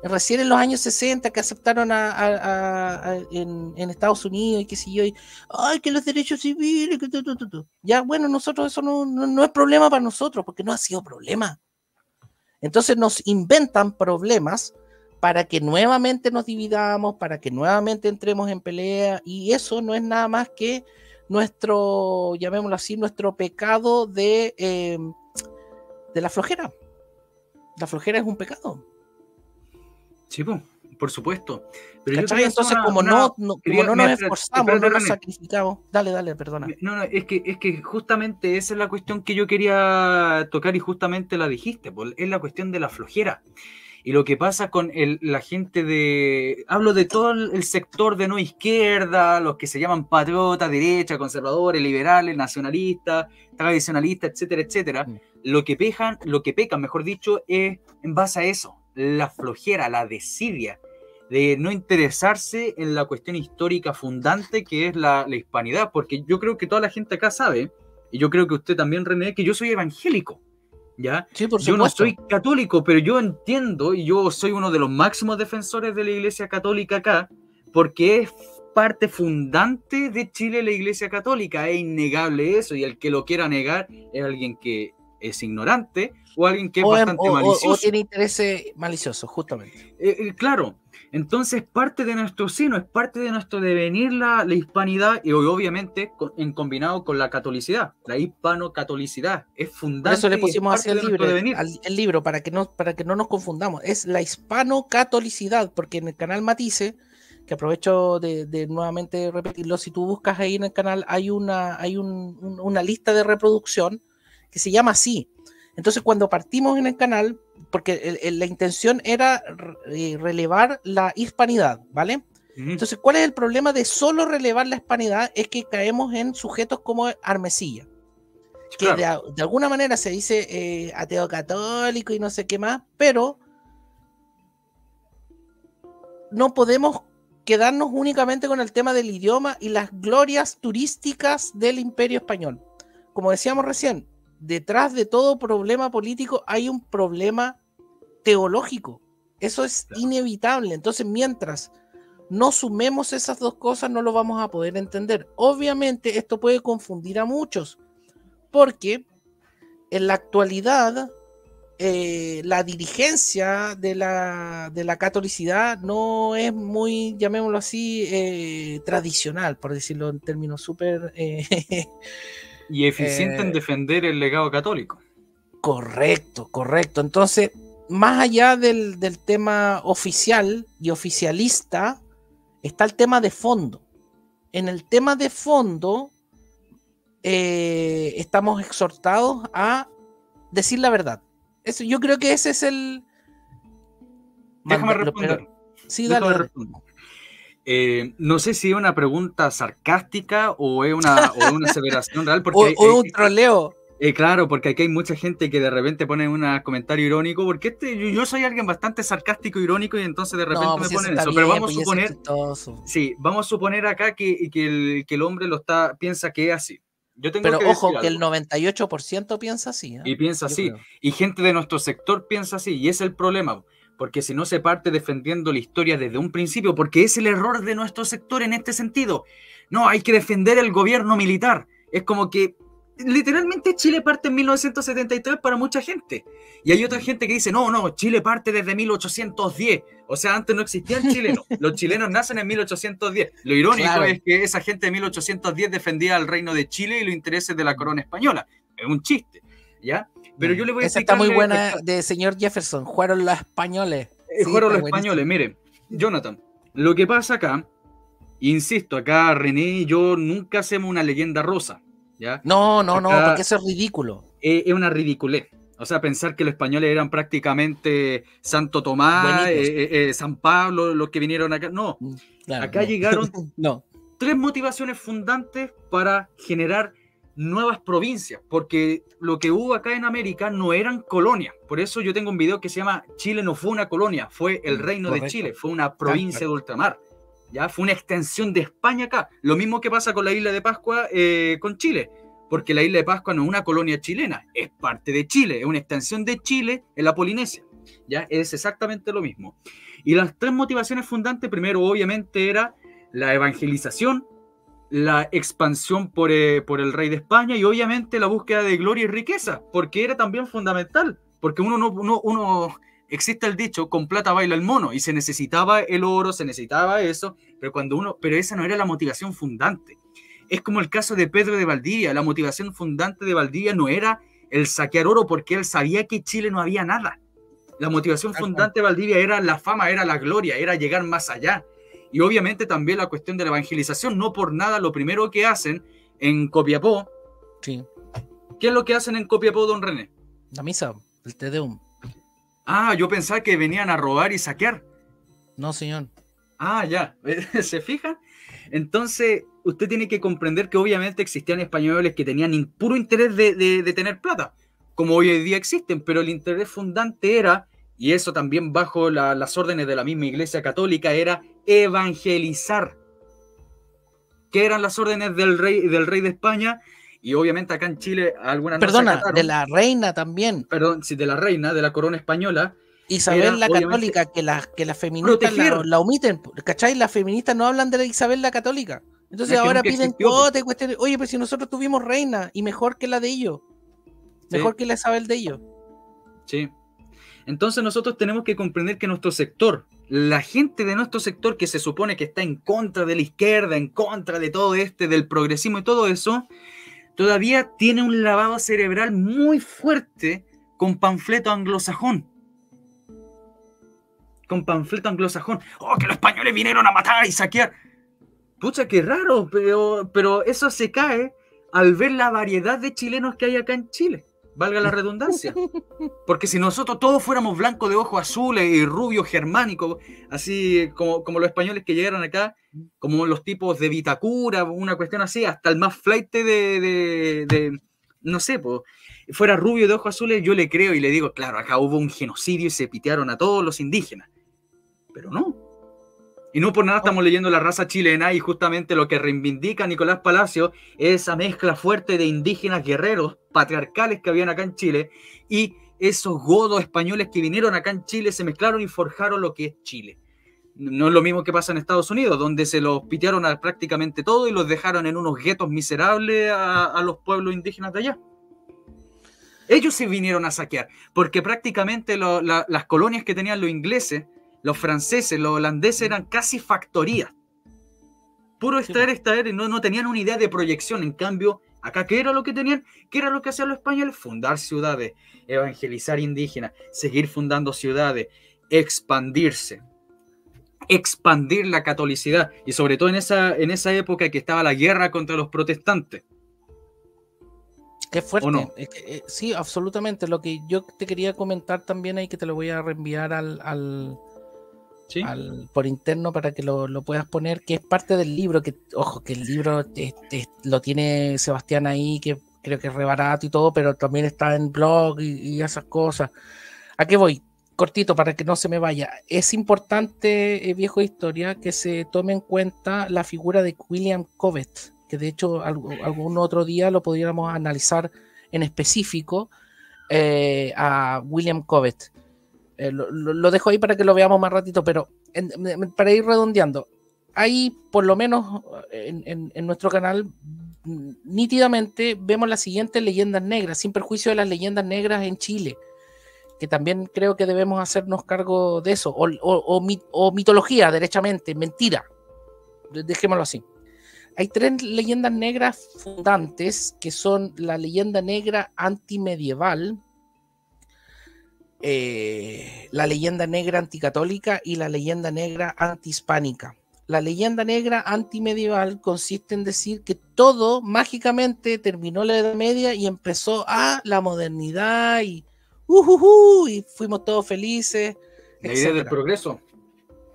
Speaker 2: recién en los años 60 que aceptaron en Estados Unidos y qué sé yo, ay, que los derechos civiles, ya, bueno, nosotros eso no es problema para nosotros, porque no ha sido problema. Entonces nos inventan problemas para que nuevamente nos dividamos, para que nuevamente entremos en pelea, y eso no es nada más que nuestro, llamémoslo así, nuestro pecado de la flojera. La flojera es un pecado.
Speaker 1: Sí, por supuesto. Pero
Speaker 2: entonces, como no nos esforzamos, no nos sacrificamos. Dale, perdona.
Speaker 1: No, es que justamente esa es la cuestión que yo quería tocar y justamente la dijiste, es la cuestión de la flojera. Y lo que pasa con la gente hablo de todo el sector de no izquierda, los que se llaman patriotas, derecha, conservadores, liberales, nacionalistas, tradicionalistas, etcétera, etcétera. Lo que pecan, mejor dicho, es en base a eso, la flojera, la desidia, de no interesarse en la cuestión histórica fundante que es la hispanidad, porque yo creo que toda la gente acá sabe, y yo creo que usted también, René, que yo soy evangélico. ¿Ya?
Speaker 2: Sí, por
Speaker 1: yo
Speaker 2: supuesto.
Speaker 1: No soy católico, pero yo entiendo y yo soy uno de los máximos defensores de la Iglesia Católica acá, porque es parte fundante de Chile la Iglesia Católica, es innegable eso, y el que lo quiera negar es alguien que es ignorante o alguien que es bastante malicioso.
Speaker 2: O tiene intereses maliciosos, justamente.
Speaker 1: Claro, entonces parte de nuestro sino, es parte de nuestro devenir la hispanidad, y obviamente en combinado con la catolicidad, la hispano-catolicidad, es fundante.
Speaker 2: Por eso le pusimos así el libro, para que no nos confundamos, es la hispano-catolicidad, porque en el canal Matices, que aprovecho de nuevamente repetirlo, si tú buscas ahí en el canal, hay una lista de reproducción que se llama así. Entonces, cuando partimos en el canal, porque la intención era relevar la hispanidad, ¿vale? Entonces, ¿cuál es el problema de solo relevar la hispanidad? Es que caemos en sujetos como Armesilla, que claro, de alguna manera se dice ateo católico y no sé qué más, pero no podemos quedarnos únicamente con el tema del idioma y las glorias turísticas del Imperio Español. Como decíamos recién, detrás de todo problema político hay un problema teológico, Eso es inevitable. Entonces, mientras no sumemos esas dos cosas, no lo vamos a poder entender. Obviamente, esto puede confundir a muchos, porque en la actualidad la dirigencia de la catolicidad no es muy, llamémoslo así, tradicional, por decirlo en términos súper...
Speaker 1: y eficiente en defender el legado católico.
Speaker 2: Correcto. Entonces, más allá del tema oficial y oficialista, está el tema de fondo. En el tema de fondo, estamos exhortados a decir la verdad. Eso, yo creo que ese es el...
Speaker 1: Déjame responder.
Speaker 2: Sí, dale.
Speaker 1: No sé si es una pregunta sarcástica o es una aseveración real. Porque
Speaker 2: o un troleo.
Speaker 1: Claro, porque aquí hay mucha gente que de repente pone un comentario irónico, porque yo soy alguien bastante sarcástico, irónico, y entonces de repente me ponen eso. Pero vamos a suponer, vamos a suponer acá que el hombre piensa que es así.
Speaker 2: Pero ojo, que el 98% piensa así.
Speaker 1: Y piensa así. Y gente de nuestro sector piensa así. Y ese es el problema. Porque si no se parte defendiendo la historia desde un principio, porque es el error de nuestro sector en este sentido. No, hay que defender el gobierno militar. Es como que literalmente Chile parte en 1973 para mucha gente. Y hay otra gente que dice, no, Chile parte desde 1810. O sea, antes no existían chilenos. Los chilenos nacen en 1810. Lo irónico es que esa gente de 1810 defendía al reino de Chile y los intereses de la corona española. Es un chiste, ¿ya? Pero yo le voy a explicar...
Speaker 2: Esa está muy buena de señor Jefferson. Jugaron los españoles.
Speaker 1: Jugaron los españoles. Mire, Jonathan, lo que pasa acá, insisto, acá René y yo nunca hacemos una leyenda rosa. ¿Ya?
Speaker 2: No, porque eso es ridículo.
Speaker 1: Es una ridiculez. O sea, pensar que los españoles eran prácticamente Santo Tomás, San Pablo, los que vinieron acá. No, claro, acá llegaron 3 motivaciones fundantes para generar nuevas provincias, porque lo que hubo acá en América no eran colonias. Por eso yo tengo un video que se llama Chile no fue una colonia, fue el reino de Chile, fue una provincia de ultramar. ¿Ya? Fue una extensión de España acá. Lo mismo que pasa con la isla de Pascua con Chile, porque la isla de Pascua no es una colonia chilena, es parte de Chile, es una extensión de Chile en la Polinesia. ¿Ya? Es exactamente lo mismo. Y las 3 motivaciones fundantes, primero obviamente era la evangelización, la expansión por el rey de España y obviamente la búsqueda de gloria y riqueza, porque era también fundamental, porque uno existe el dicho, con plata baila el mono, y se necesitaba el oro, se necesitaba eso, pero esa no era la motivación fundante. Es como el caso de Pedro de Valdivia. La motivación fundante de Valdivia no era el saquear oro, porque él sabía que en Chile no había nada. La motivación fundante de Valdivia era la fama, era la gloria, era llegar más allá. Y obviamente también la cuestión de la evangelización. No por nada lo primero que hacen en Copiapó.
Speaker 2: Sí.
Speaker 1: ¿Qué es lo que hacen en Copiapó, don René?
Speaker 2: La misa, el Te Deum.
Speaker 1: Ah, yo pensaba que venían a robar y saquear.
Speaker 2: No, señor.
Speaker 1: Ah, ya. ¿Se fija? Entonces, usted tiene que comprender que obviamente existían españoles que tenían puro interés de tener plata, como hoy en día existen, pero el interés fundante era, y eso también bajo las órdenes de la misma Iglesia Católica, era evangelizar. ¿Qué eran las órdenes del rey de España? Y obviamente acá en Chile algunas
Speaker 2: Perdona, de la reina también.
Speaker 1: Perdón, sí, de la reina, de la corona española.
Speaker 2: Isabel la Católica, que las feministas la omiten, ¿cachai? Las feministas no hablan de la Isabel la Católica. Entonces ahora piden cuotas y cuestiones. Oye, pero si nosotros tuvimos reina y mejor que la de ellos. Mejor que la Isabel de ellos.
Speaker 1: Sí. Entonces nosotros tenemos que comprender que nuestro sector, la gente de nuestro sector que se supone que está en contra de la izquierda, en contra de todo del progresismo y todo eso, todavía tiene un lavado cerebral muy fuerte con panfleto anglosajón. Con panfleto anglosajón. ¡Oh, que los españoles vinieron a matar y saquear! Pucha, qué raro, pero eso se cae al ver la variedad de chilenos que hay acá en Chile. Valga la redundancia. Porque si nosotros todos fuéramos blancos de ojos azules y rubios germánicos, así como los españoles que llegaron acá, como los tipos de Vitacura, una cuestión así, hasta el más flight de no sé, fuera rubio de ojos azules, yo le creo y le digo, claro, acá hubo un genocidio y se pitearon a todos los indígenas. Pero no. Y no por nada estamos leyendo La raza chilena y justamente lo que reivindica Nicolás Palacio es esa mezcla fuerte de indígenas guerreros patriarcales que habían acá en Chile y esos godos españoles que vinieron acá en Chile, se mezclaron y forjaron lo que es Chile. No es lo mismo que pasa en Estados Unidos, donde se los pitearon a prácticamente todo y los dejaron en unos guetos miserables a los pueblos indígenas de allá. Ellos se vinieron a saquear, porque prácticamente las colonias que tenían los ingleses, los franceses, los holandeses eran casi factorías. Puro extraer, y no tenían una idea de proyección. En cambio, acá, ¿qué era lo que tenían? ¿Qué era lo que hacían los españoles? Fundar ciudades, evangelizar indígenas, seguir fundando ciudades, expandirse, expandir la catolicidad, y sobre todo en esa época que estaba la guerra contra los protestantes.
Speaker 2: Es fuerte.
Speaker 1: ¿O no?
Speaker 2: Sí, absolutamente. Lo que yo te quería comentar también ahí, que te lo voy a reenviar
Speaker 1: ¿Sí?
Speaker 2: por interno para que lo puedas poner, que es parte del libro, que ojo, que el libro lo tiene Sebastián ahí, que creo que es re barato y todo, pero también está en blog y esas cosas. ¿A qué voy? Cortito, para que no se me vaya. Es importante, viejo de historia, que se tome en cuenta la figura de William Cobbett, que de hecho algún otro día lo podríamos analizar en específico, a William Cobbett. Lo dejo ahí para que lo veamos más ratito, pero para ir redondeando, ahí por lo menos en nuestro canal nítidamente vemos las siguientes leyendas negras, sin perjuicio de las leyendas negras en Chile, que también creo que debemos hacernos cargo de eso, o mitología, derechamente, mentira, dejémoslo así. Hay 3 leyendas negras fundantes, que son la leyenda negra antimedieval, la leyenda negra anticatólica y la leyenda negra antihispánica. La leyenda negra antimedieval consiste en decir que todo mágicamente terminó la Edad Media y empezó la modernidad y fuimos todos felices.
Speaker 1: La idea del progreso.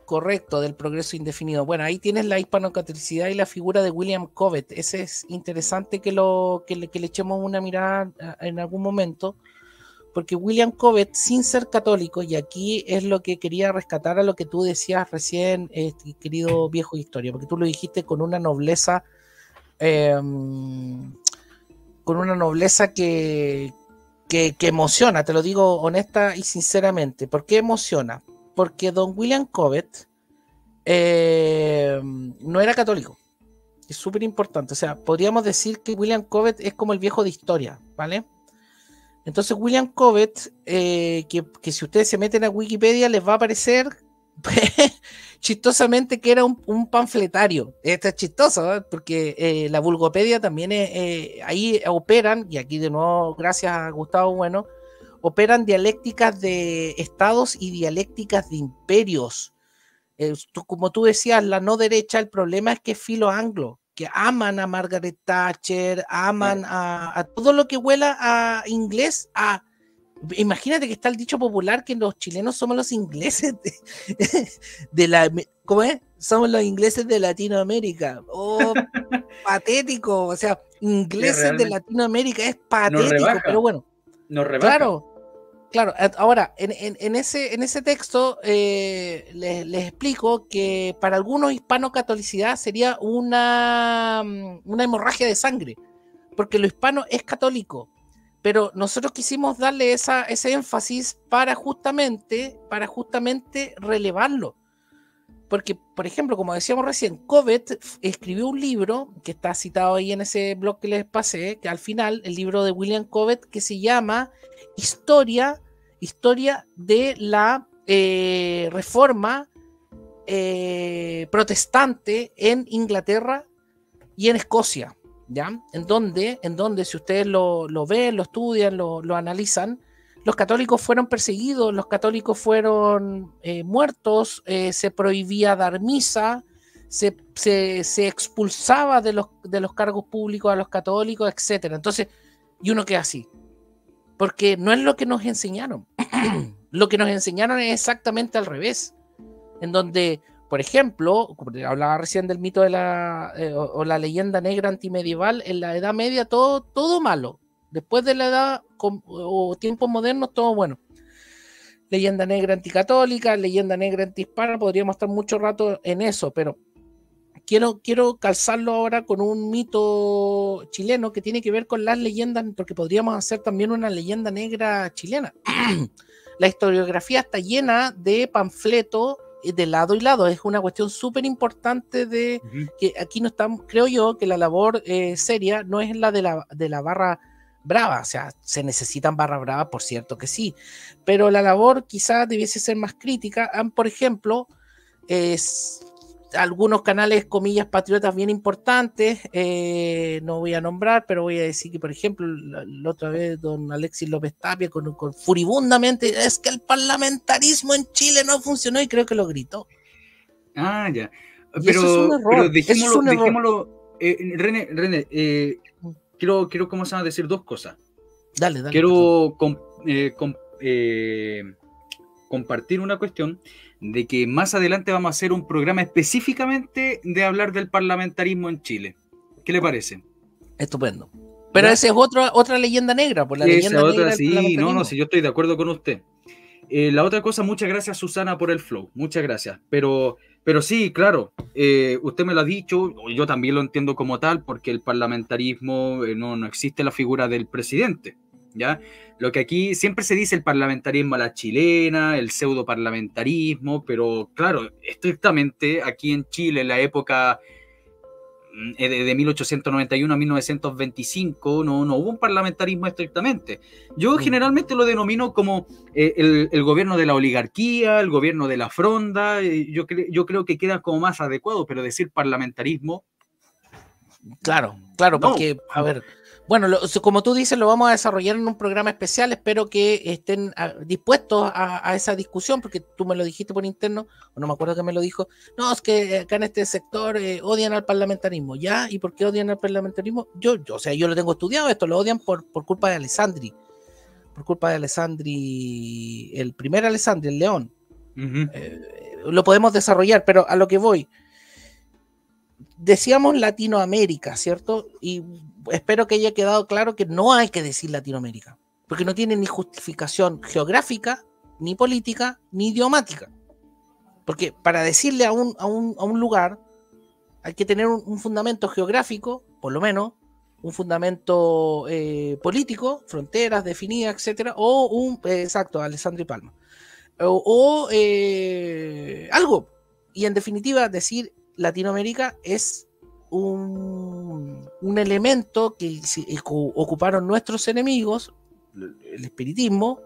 Speaker 2: Correcto, del progreso indefinido. Bueno, ahí tienes la hispanocatolicidad y la figura de William Cobbett. Ese es interesante que le echemos una mirada en algún momento, porque William Cobbett, sin ser católico, y aquí es lo que quería rescatar a lo que tú decías recién, querido viejo de historia, porque tú lo dijiste con una nobleza, que emociona, te lo digo honesta y sinceramente. ¿Por qué emociona? Porque don William Cobbett no era católico. Es súper importante. O sea, podríamos decir que William Cobbett es como el viejo de historia, ¿vale? Entonces William Cobbett, que si ustedes se meten a Wikipedia les va a aparecer chistosamente que era un panfletario. Esto es chistoso, ¿eh? Porque la Vulgopedia también ahí operan, y aquí de nuevo gracias a Gustavo Bueno, operan dialécticas de estados y dialécticas de imperios. Como tú decías, la no derecha, el problema es que es filo anglo, que aman a Margaret Thatcher, aman a todo lo que huela a inglés. Imagínate que está el dicho popular que los chilenos somos los ingleses ¿cómo es? Somos los ingleses de Latinoamérica. Oh, patético. O sea, ingleses de Latinoamérica es patético, pero bueno.
Speaker 1: Nos rebaja.
Speaker 2: Claro. Ahora, en ese texto les explico que para algunos hispano-catolicidad sería una hemorragia de sangre, porque lo hispano es católico, pero nosotros quisimos darle ese énfasis para justamente relevarlo. Porque, por ejemplo, como decíamos recién, Cobbett escribió un libro que está citado ahí en ese blog que les pasé, que al final, el libro de William Cobbett, que se llama Historia de la Reforma protestante en Inglaterra y en Escocia, ¿ya? En donde si ustedes lo ven, lo estudian, lo analizan, los católicos fueron perseguidos, los católicos fueron muertos, se prohibía dar misa, se expulsaba de los cargos públicos a los católicos, etc. Entonces, y uno queda así, porque no es lo que nos enseñaron. Lo que nos enseñaron es exactamente al revés, en donde, por ejemplo, como hablaba recién del mito de o la leyenda negra antimedieval, en la Edad Media todo malo. Después de la edad o tiempos modernos, todo bueno. Leyenda negra anticatólica, leyenda negra antihispana, podríamos estar mucho rato en eso, pero quiero calzarlo ahora con un mito chileno que tiene que ver con las leyendas, porque podríamos hacer también una leyenda negra chilena. La historiografía está llena de panfletos de lado y lado. Es una cuestión súper importante de que aquí no estamos, creo yo, que la labor seria no es la de la barra brava. O sea, se necesitan barras bravas, por cierto que sí, pero la labor quizás debiese ser más crítica. Por ejemplo, algunos canales, comillas, patriotas bien importantes, no voy a nombrar, pero voy a decir que, por ejemplo, la otra vez don Alexis López Tapia con furibundamente, es que el parlamentarismo en Chile no funcionó, y creo que lo gritó.
Speaker 1: Ah, ya.
Speaker 2: Y eso es un error.
Speaker 1: Dejémoslo, René, quiero ¿cómo se llama? Decir dos cosas.
Speaker 2: Dale.
Speaker 1: Quiero compartir una cuestión de que más adelante vamos a hacer un programa específicamente de hablar del parlamentarismo en Chile. ¿Qué le parece?
Speaker 2: Estupendo. Pero esa es otra leyenda negra, por la leyenda negra.
Speaker 1: Sí, no, si yo estoy de acuerdo con usted. La otra cosa, muchas gracias Susana por el flow, muchas gracias. Pero sí, claro, usted me lo ha dicho, yo también lo entiendo como tal, porque el parlamentarismo no existe la figura del presidente, ¿ya? Lo que aquí siempre se dice el parlamentarismo a la chilena, el pseudo parlamentarismo, pero claro, estrictamente aquí en Chile, en la época de 1891 a 1925, no hubo un parlamentarismo estrictamente. Yo generalmente lo denomino como el gobierno de la oligarquía, el gobierno de la fronda. Yo creo que queda como más adecuado, pero decir parlamentarismo...
Speaker 2: Claro, porque, a ver... Bueno, como tú dices, lo vamos a desarrollar en un programa especial. Espero que estén dispuestos a esa discusión, porque tú me lo dijiste por interno, o no me acuerdo que me lo dijo. No, es que acá en este sector odian al parlamentarismo. ¿Ya? ¿Y por qué odian al parlamentarismo? Yo lo tengo estudiado, esto lo odian por culpa de Alessandri. Por culpa de Alessandri, el primer Alessandri, el León. Lo podemos desarrollar, pero a lo que voy. Decíamos Latinoamérica, ¿cierto? Y espero que haya quedado claro que no hay que decir Latinoamérica, porque no tiene ni justificación geográfica, ni política, ni idiomática. Porque para decirle a un lugar hay que tener un fundamento geográfico, por lo menos, un fundamento político, fronteras definidas, etcétera, o exacto, Alessandro y Palma, o algo. Y en definitiva, decir Latinoamérica es un elemento que ocuparon nuestros enemigos, el espiritismo,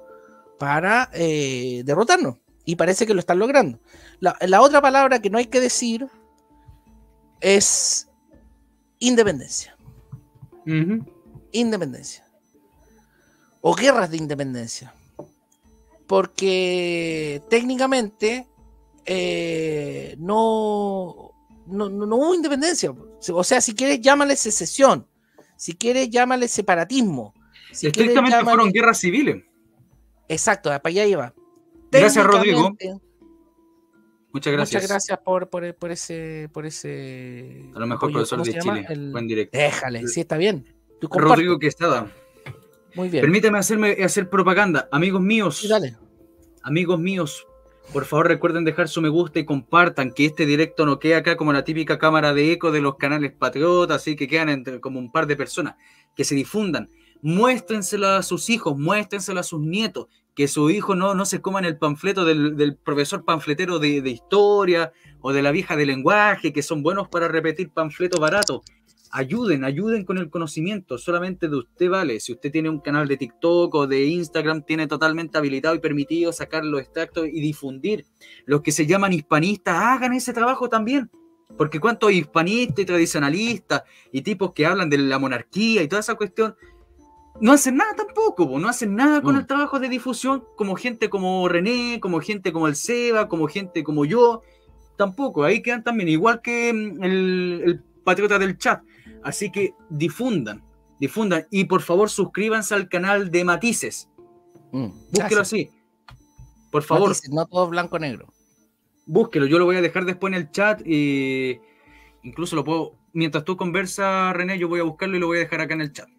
Speaker 2: para derrotarnos, y parece que lo están logrando. La otra palabra que no hay que decir es independencia. Independencia o guerras de independencia, porque técnicamente no hubo independencia. O sea, si quieres llámale secesión, si quieres llámale separatismo, si
Speaker 1: estrictamente quieres, fueron guerras civiles.
Speaker 2: Exacto, para allá iba.
Speaker 1: Gracias, Rodrigo. Muchas gracias.
Speaker 2: Muchas gracias por ese.
Speaker 1: A lo mejor profesor de Chile. Buen directo.
Speaker 2: Déjale, sí, está bien.
Speaker 1: Rodrigo Quesada.
Speaker 2: Muy bien.
Speaker 1: Permíteme hacer propaganda. Amigos míos.
Speaker 2: Sí, dale.
Speaker 1: Amigos míos. Por favor, recuerden dejar su me gusta y compartan, que este directo no quede acá como la típica cámara de eco de los canales patriotas, así que quedan entre como un par de personas. Que se difundan. Muéstrenselo a sus hijos, muéstrenselo a sus nietos. Que su hijo no se coman el panfleto del profesor panfletero de historia o de la vieja de lenguaje, que son buenos para repetir panfletos baratos. Ayuden con el conocimiento, solamente de usted vale. Si usted tiene un canal de TikTok o de Instagram, tiene totalmente habilitado y permitido sacar los extractos y difundir. Los que se llaman hispanistas, hagan ese trabajo también. Porque cuántos hispanistas y tradicionalistas y tipos que hablan de la monarquía y toda esa cuestión, no hacen nada tampoco, no hacen nada con el trabajo de difusión, como gente como René, como gente como el Seba, como gente como yo, tampoco, ahí quedan también, igual que el patriota del chat. Así que difundan, y por favor suscríbanse al canal de Matices. Búsquelo así, por favor.
Speaker 2: Matices, no todo blanco-negro.
Speaker 1: Búsquelo, yo lo voy a dejar después en el chat y incluso lo puedo, mientras tú conversas, René, yo voy a buscarlo y lo voy a dejar acá en el chat.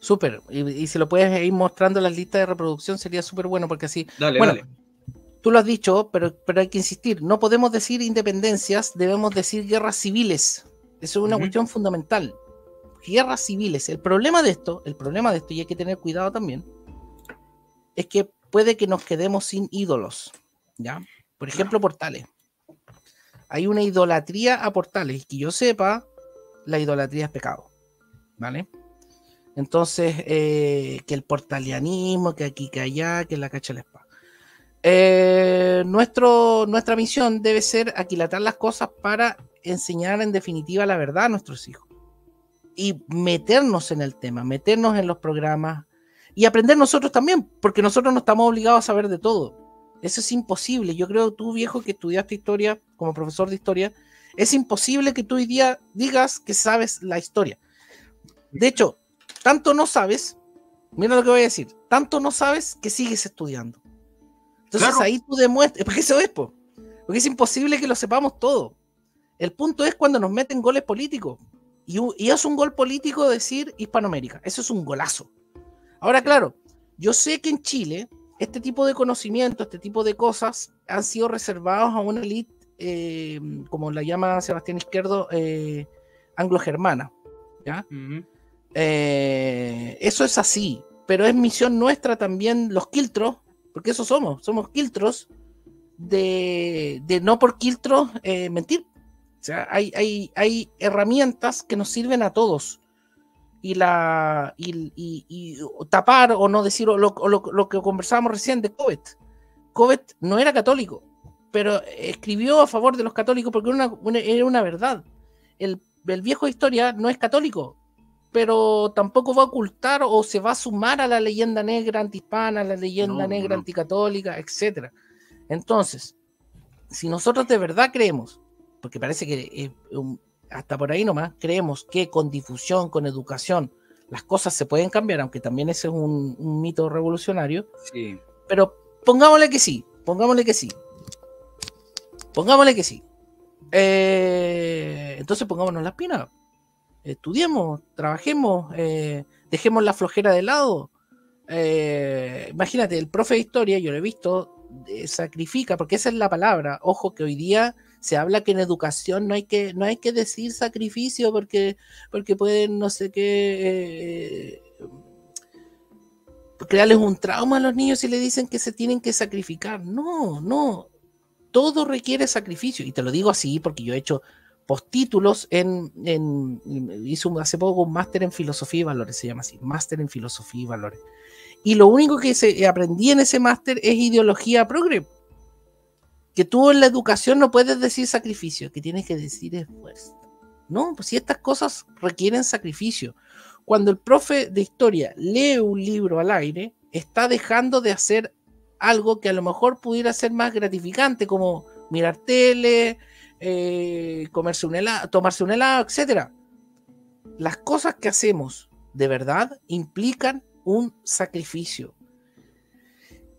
Speaker 2: Súper, y si lo puedes ir mostrando en las listas de reproducción sería súper bueno, porque así...
Speaker 1: Dale.
Speaker 2: Tú lo has dicho, pero hay que insistir. No podemos decir independencias, debemos decir guerras civiles. Eso es una cuestión fundamental. Guerras civiles. El problema de esto, y hay que tener cuidado también, es que puede que nos quedemos sin ídolos, ¿ya? Por ejemplo, Portales. Hay una idolatría a Portales, y que yo sepa, la idolatría es pecado, ¿vale? Entonces, que el portalianismo, que aquí, que allá, que la cacha la espada. Nuestra misión debe ser aquilatar las cosas para enseñar en definitiva la verdad a nuestros hijos y meternos en el tema, meternos en los programas y aprender nosotros también, porque nosotros no estamos obligados a saber de todo. Eso es imposible. Yo creo, tú viejo que estudiaste historia como profesor de historia, es imposible que tú hoy día digas que sabes la historia. De hecho, tanto no sabes, mira lo que voy a decir, tanto no sabes que sigues estudiando. Entonces claro, ahí tú demuestras, porque eso es, porque es imposible que lo sepamos todo. El punto es cuando nos meten goles políticos. Y es un gol político decir Hispanoamérica. Eso es un golazo. Ahora, claro, yo sé que en Chile este tipo de conocimiento, este tipo de cosas han sido reservados a una élite, como la llama Sebastián Izquierdo, anglo-germana, ¿ya? Eso es así, pero es misión nuestra también los quiltros, porque eso somos quiltros de no por quiltros mentir. O sea, hay herramientas que nos sirven a todos y tapar o no decir lo que conversábamos recién de Covet. Covet no era católico, pero escribió a favor de los católicos porque era una verdad. El viejo de historia no es católico, pero tampoco va a ocultar o se va a sumar a la leyenda negra antihispana, a la leyenda negra anticatólica, etc. Entonces, si nosotros de verdad creemos, porque parece que hasta por ahí nomás, creemos que con difusión, con educación, las cosas se pueden cambiar, aunque también ese es un mito revolucionario, sí. Pero pongámosle que sí. Entonces pongámonos las pilas. Estudiemos, trabajemos, dejemos la flojera de lado. Imagínate, el profe de historia, yo lo he visto, sacrifica, porque esa es la palabra. Ojo que hoy día se habla que en educación no hay que decir sacrificio porque pueden no sé qué crearles un trauma a los niños si le dicen que se tienen que sacrificar. No, todo requiere sacrificio, y te lo digo así porque yo he hecho postítulos hice hace poco un máster en filosofía y valores, se llama así, máster en filosofía y valores, y lo único que aprendí en ese máster es ideología progre, que tú en la educación no puedes decir sacrificio, que tienes que decir esfuerzo. No, pues si estas cosas requieren sacrificio. Cuando el profe de historia lee un libro al aire, está dejando de hacer algo que a lo mejor pudiera ser más gratificante, como mirar tele, tomarse un helado, etc. Las cosas que hacemos de verdad implican un sacrificio.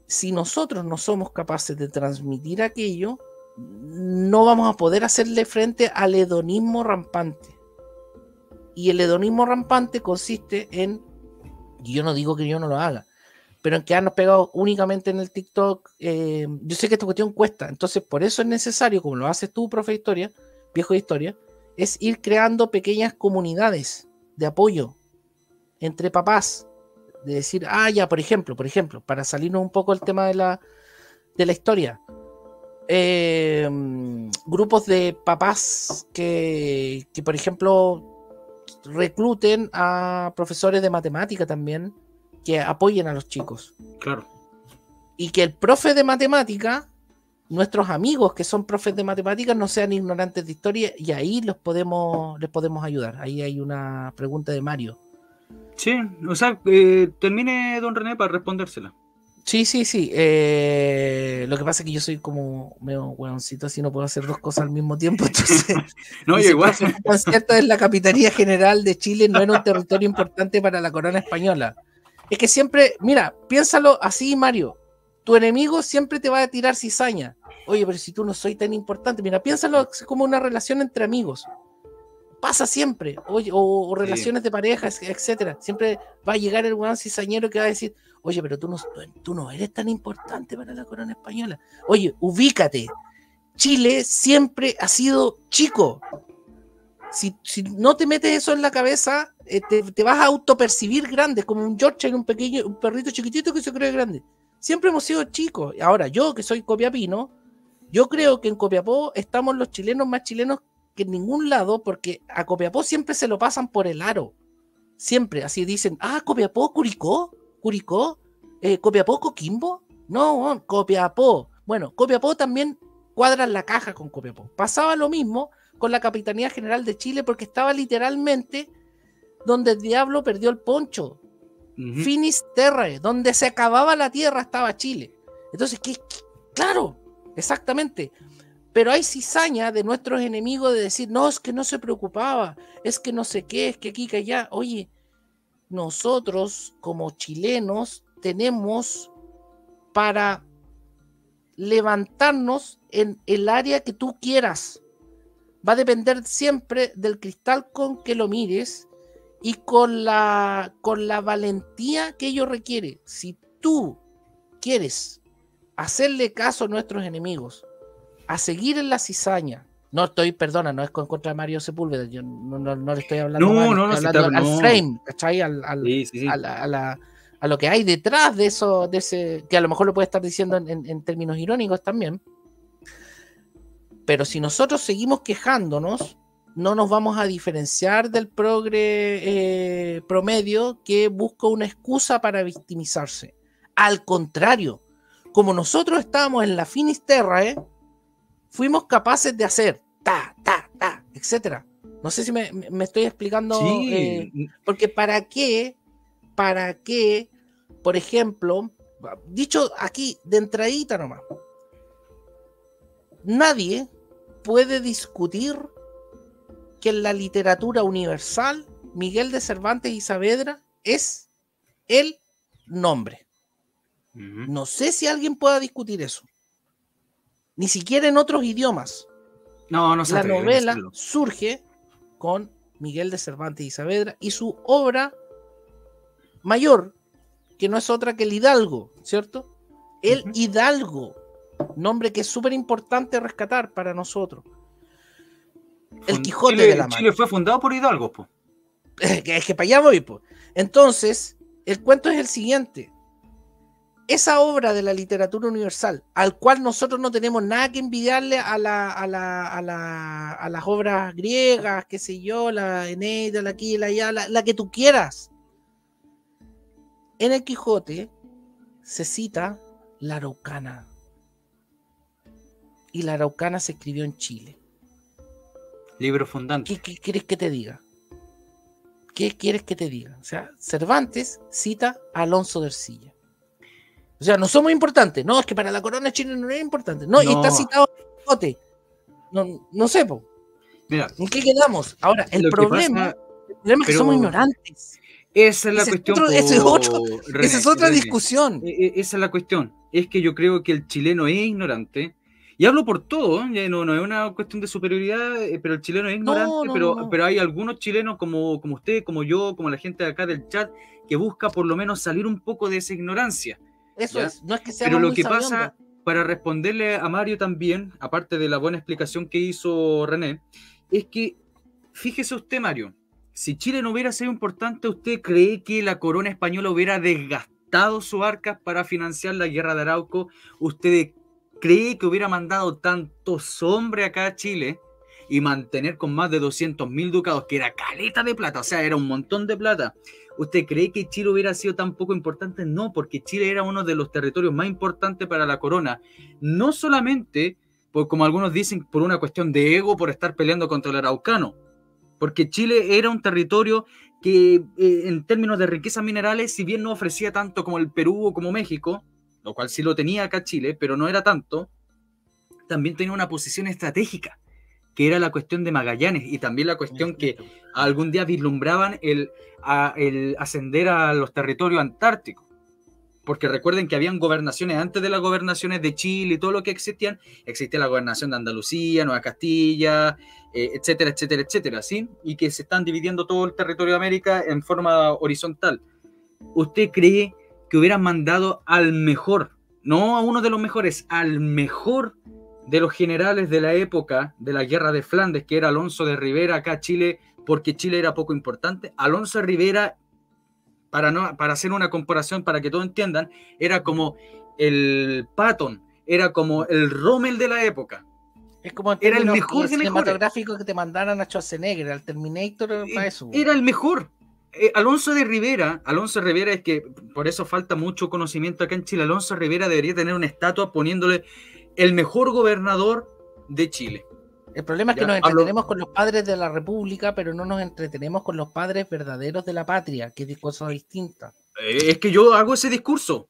Speaker 2: Si nosotros no somos capaces de transmitir aquello, no vamos a poder hacerle frente al hedonismo rampante. Y el hedonismo rampante consiste en, y yo no digo que yo no lo haga, pero en quedarnos pegados únicamente en el TikTok. Yo sé que esta cuestión cuesta, entonces por eso es necesario, como lo haces tú, profe de historia, viejo de historia, es ir creando pequeñas comunidades de apoyo entre papás, de decir, ya, por ejemplo, para salirnos un poco del tema de la historia, grupos de papás que por ejemplo recluten a profesores de matemática también, que apoyen a los chicos.
Speaker 1: Claro.
Speaker 2: Y que el profe de matemática, nuestros amigos que son profes de matemáticas, no sean ignorantes de historia, y ahí les podemos ayudar. Ahí hay una pregunta de Mario.
Speaker 1: Sí, o sea, termine don René para respondérsela.
Speaker 2: Sí. Lo que pasa es que yo soy como medio hueoncito, así no puedo hacer dos cosas al mismo tiempo. Entonces,
Speaker 1: no, igual.
Speaker 2: El concierto es la Capitanía General de Chile, no era un territorio importante para la corona española. Es que siempre, mira, piénsalo así, Mario. Tu enemigo siempre te va a tirar cizaña. Oye, pero si tú no soy tan importante, mira, piénsalo como una relación entre amigos. pasa siempre, o relaciones de pareja, etcétera. Siempre va a llegar el weón cizañero que va a decir, oye, pero tú no eres tan importante para la corona española. Oye, ubícate. Chile siempre ha sido chico. Si no te metes eso en la cabeza, te vas a autopercibir grande, como un Yorkshire, un perrito chiquitito que se cree grande. Siempre hemos sido chicos. Ahora, yo que soy copiapino, yo creo que en Copiapó estamos los chilenos más chilenos que en ningún lado, porque a Copiapó siempre se lo pasan por el aro. Siempre, así dicen, Copiapó, Curicó, Copiapó, Coquimbo. No, Copiapó. Bueno, Copiapó también cuadra la caja con Copiapó. Pasaba lo mismo con la Capitanía General de Chile, porque estaba literalmente donde el diablo perdió el poncho. Finisterrae, donde se acababa la tierra estaba Chile. Entonces, claro, exactamente. Pero hay cizaña de nuestros enemigos de decir, no, es que no se preocupaba, es que no sé qué, es que aquí, que allá. Oye, nosotros como chilenos tenemos para levantarnos en el área que tú quieras. Va a depender siempre del cristal con que lo mires y con la valentía que ello requiere. Si tú quieres hacerle caso a nuestros enemigos, a seguir en la cizaña, no es contra Mario Sepúlveda, yo no le estoy hablando estoy hablando al frame, ¿cachai? Sí. A lo que hay detrás de eso, de ese, que a lo mejor lo puede estar diciendo en términos irónicos también. Pero si nosotros seguimos quejándonos, no nos vamos a diferenciar del progre promedio que busca una excusa para victimizarse. Al contrario, como nosotros estábamos en la Finisterrae, fuimos capaces de hacer etcétera. No sé si me estoy explicando. Sí. Porque ¿para qué, por ejemplo, dicho aquí de entradita nomás, nadie puede discutir que en la literatura universal Miguel de Cervantes y Saavedra es el nombre? No sé si alguien pueda discutir eso. Ni siquiera en otros idiomas. No se atreve. La novela surge con Miguel de Cervantes y Saavedra y su obra mayor, que no es otra que el Hidalgo, ¿cierto? El Hidalgo, nombre que es súper importante rescatar para nosotros. El Quijote de la Mancha.
Speaker 1: Chile fue fundado por Hidalgo, po.
Speaker 2: Es que para allá voy, po. Entonces, el cuento es el siguiente. Esa obra de la literatura universal, al cual nosotros no tenemos nada que envidiarle a las obras griegas, qué sé yo, la Eneida, la aquí, la allá, la que tú quieras. En el Quijote se cita la Araucana. Y la Araucana se escribió en Chile.
Speaker 1: Libro fundante.
Speaker 2: ¿Qué quieres que te diga? ¿Qué quieres que te diga? O sea, Cervantes cita a Alonso de Ercilla. O sea, no somos importantes. No, es que para la corona chilena no es importante. No, y está citado en el Quijote. No sé, po.
Speaker 1: Mira,
Speaker 2: ¿en qué quedamos? Ahora, el problema es que somos ignorantes.
Speaker 1: Esa es la cuestión.
Speaker 2: Esa es otra discusión.
Speaker 1: Esa es la cuestión. Es que yo creo que el chileno es ignorante. Y hablo por todo, no es una cuestión de superioridad, pero el chileno es ignorante, pero hay algunos chilenos como usted, como yo, como la gente de acá del chat, que busca por lo menos salir un poco de esa ignorancia.
Speaker 2: Eso, ¿ya? Es, no es que sea.
Speaker 1: Pero lo que pasa, para responderle a Mario también, aparte de la buena explicación que hizo René, es que, fíjese usted, Mario, si Chile no hubiera sido importante, ¿usted cree que la corona española hubiera desgastado sus arcas para financiar la guerra de Arauco? ¿Usted cree que hubiera mandado tantos hombres acá a Chile y mantener con más de 200.000 ducados, que era caleta de plata, o sea, era un montón de plata? ¿Usted cree que Chile hubiera sido tan poco importante? No, porque Chile era uno de los territorios más importantes para la corona. No solamente, como algunos dicen, por una cuestión de ego, por estar peleando contra el araucano, porque Chile era un territorio que en términos de riquezas minerales, si bien no ofrecía tanto como el Perú o como México, lo cual sí lo tenía acá Chile, pero no era tanto, también tenía una posición estratégica, que era la cuestión de Magallanes, y también la cuestión que algún día vislumbraban el ascender a los territorios antárticos. porque recuerden que habían gobernaciones antes de las gobernaciones de Chile y todo lo que existían. Existía la gobernación de Andalucía, Nueva Castilla, etcétera, etcétera, etcétera, ¿sí? Y que se están dividiendo todo el territorio de América en forma horizontal. ¿Usted cree que hubieran mandado al mejor, no a uno de los mejores, al mejor de los generales de la época de la guerra de Flandes, que era Alonso de Rivera acá a Chile, porque Chile era poco importante? Alonso de Rivera, para hacer una comparación, para que todos entiendan, era como el Patton, era como el Rommel de la época.
Speaker 2: Es como
Speaker 1: era el mejor de
Speaker 2: cinematográfico que te mandaran a Schwarzenegger, al Terminator, para eso.
Speaker 1: Era el mejor. Alonso de Rivera es que por eso falta mucho conocimiento acá en Chile. Alonso de Rivera debería tener una estatua poniéndole el mejor gobernador de Chile.
Speaker 2: El problema es que nos entretenemos con los padres de la República, pero no nos entretenemos con los padres verdaderos de la patria, que es cosa distinta.
Speaker 1: Es que yo hago ese discurso.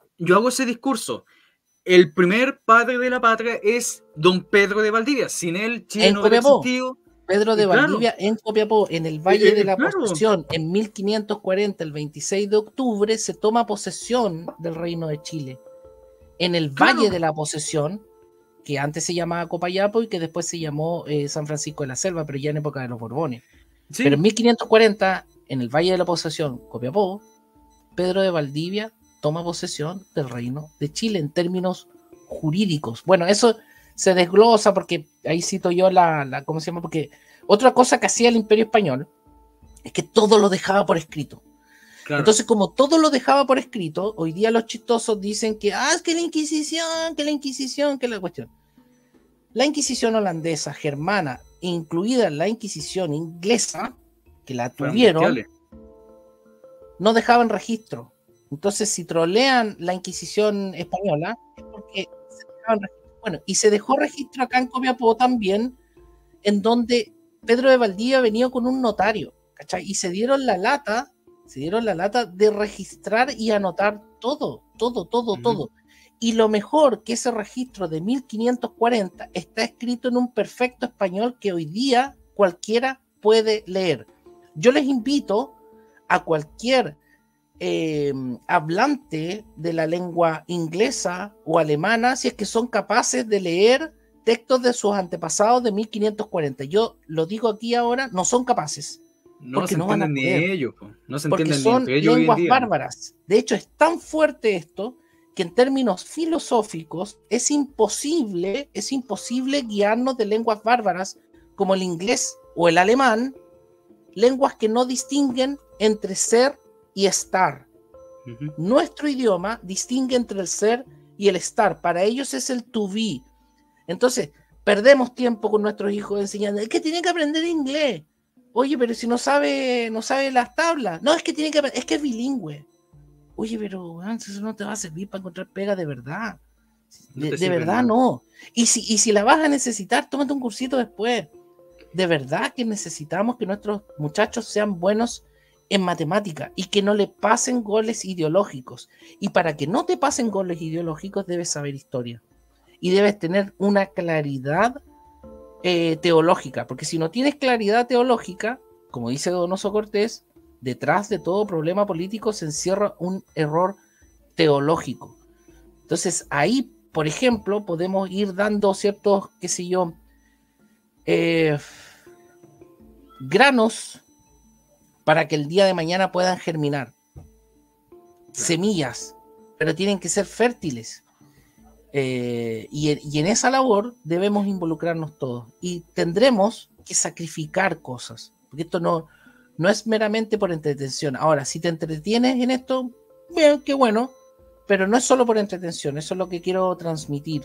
Speaker 1: El primer padre de la patria es don Pedro de Valdivia. Sin él, Chile no hubiera existido.
Speaker 2: Pedro de Valdivia, en Copiapó, en el Valle de la Posesión, en 1540, el 26 de octubre, se toma posesión del Reino de Chile. En el Valle de la Posesión, que antes se llamaba Copayapo y que después se llamó San Francisco de la Selva, pero ya en época de los Borbones. Sí. Pero en 1540, en el Valle de la Posesión, Copiapó, Pedro de Valdivia toma posesión del Reino de Chile en términos jurídicos. Bueno, eso se desglosa porque ahí cito yo ¿cómo se llama? Porque otra cosa que hacía el Imperio Español es que todo lo dejaba por escrito. Claro. Entonces, como todo lo dejaba por escrito, hoy día los chistosos dicen que es que la Inquisición, que la cuestión. La Inquisición holandesa, germana, incluida la Inquisición inglesa, que la tuvieron, no dejaban registro. Entonces, si trolean la Inquisición española, es porque se dejaban registro. Bueno, y se dejó registro acá en Copiapó también, en donde Pedro de Valdivia venía con un notario, ¿cachai? Y se dieron la lata de registrar y anotar todo. Y lo mejor, que ese registro de 1540 está escrito en un perfecto español que hoy día cualquiera puede leer. Yo les invito a cualquier hablante de la lengua inglesa o alemana, si es que son capaces de leer textos de sus antepasados de 1540. Yo lo digo aquí ahora, no son capaces.
Speaker 1: No se entienden ni ellos. No se entienden
Speaker 2: son
Speaker 1: ni ellos
Speaker 2: lenguas bárbaras. De hecho, es tan fuerte esto que en términos filosóficos es imposible guiarnos de lenguas bárbaras como el inglés o el alemán, lenguas que no distinguen entre ser y estar. Nuestro idioma distingue entre el ser y el estar. Para ellos es el to be. Entonces, perdemos tiempo con nuestros hijos enseñando, es que tienen que aprender inglés. Oye, pero si no sabe las tablas. No, es que tiene que aprender, es que es bilingüe. Oye, pero eso no te va a servir para encontrar pega de verdad. De verdad no. Y si la vas a necesitar, tómate un cursito después. De verdad que necesitamos que nuestros muchachos sean buenos en matemática y que no le pasen goles ideológicos. Y para que no te pasen goles ideológicos debes saber historia. Y debes tener una claridad teológica, porque si no tienes claridad teológica, como dice Donoso Cortés, detrás de todo problema político se encierra un error teológico. Entonces ahí, por ejemplo, podemos ir dando ciertos, qué sé yo, granos para que el día de mañana puedan germinar. Semillas, pero tienen que ser fértiles. Y en esa labor debemos involucrarnos todos y tendremos que sacrificar cosas, porque esto no es meramente por entretención. Ahora, si te entretienes en esto, bien, qué bueno, pero no es solo por entretención, eso es lo que quiero transmitir.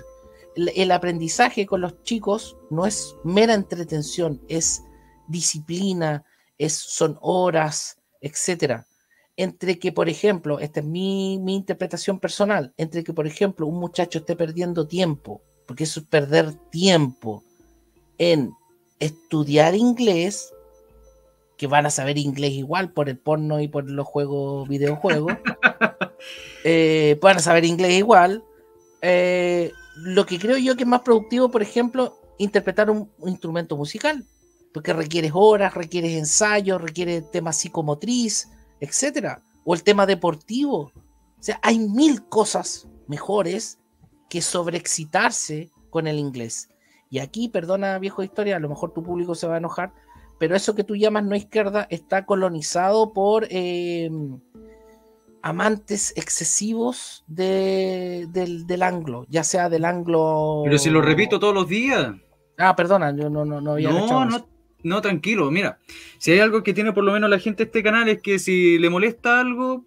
Speaker 2: El aprendizaje con los chicos no es mera entretención, es disciplina, son horas, etcétera. Entre que, por ejemplo, esta es mi interpretación personal, entre que, por ejemplo, un muchacho esté perdiendo tiempo, porque eso es perder tiempo en estudiar inglés, que van a saber inglés igual por el porno y por los videojuegos, van a saber inglés igual. Lo que creo yo que es más productivo, por ejemplo, interpretar un instrumento musical, porque requieres horas, requieres ensayos, requiere tema psicomotriz, etcétera, o el tema deportivo. sea, hay 1000 cosas mejores que sobreexcitarse con el inglés. Y aquí, perdona viejo de historia, a lo mejor tu público se va a enojar, pero eso que tú llamas no izquierda está colonizado por amantes excesivos del anglo, ya sea del anglo...
Speaker 1: Pero si lo repito todos los días.
Speaker 2: Ah, perdona, yo no había cachado eso.
Speaker 1: No, tranquilo, mira, si hay algo que tiene por lo menos la gente de este canal es que si le molesta algo,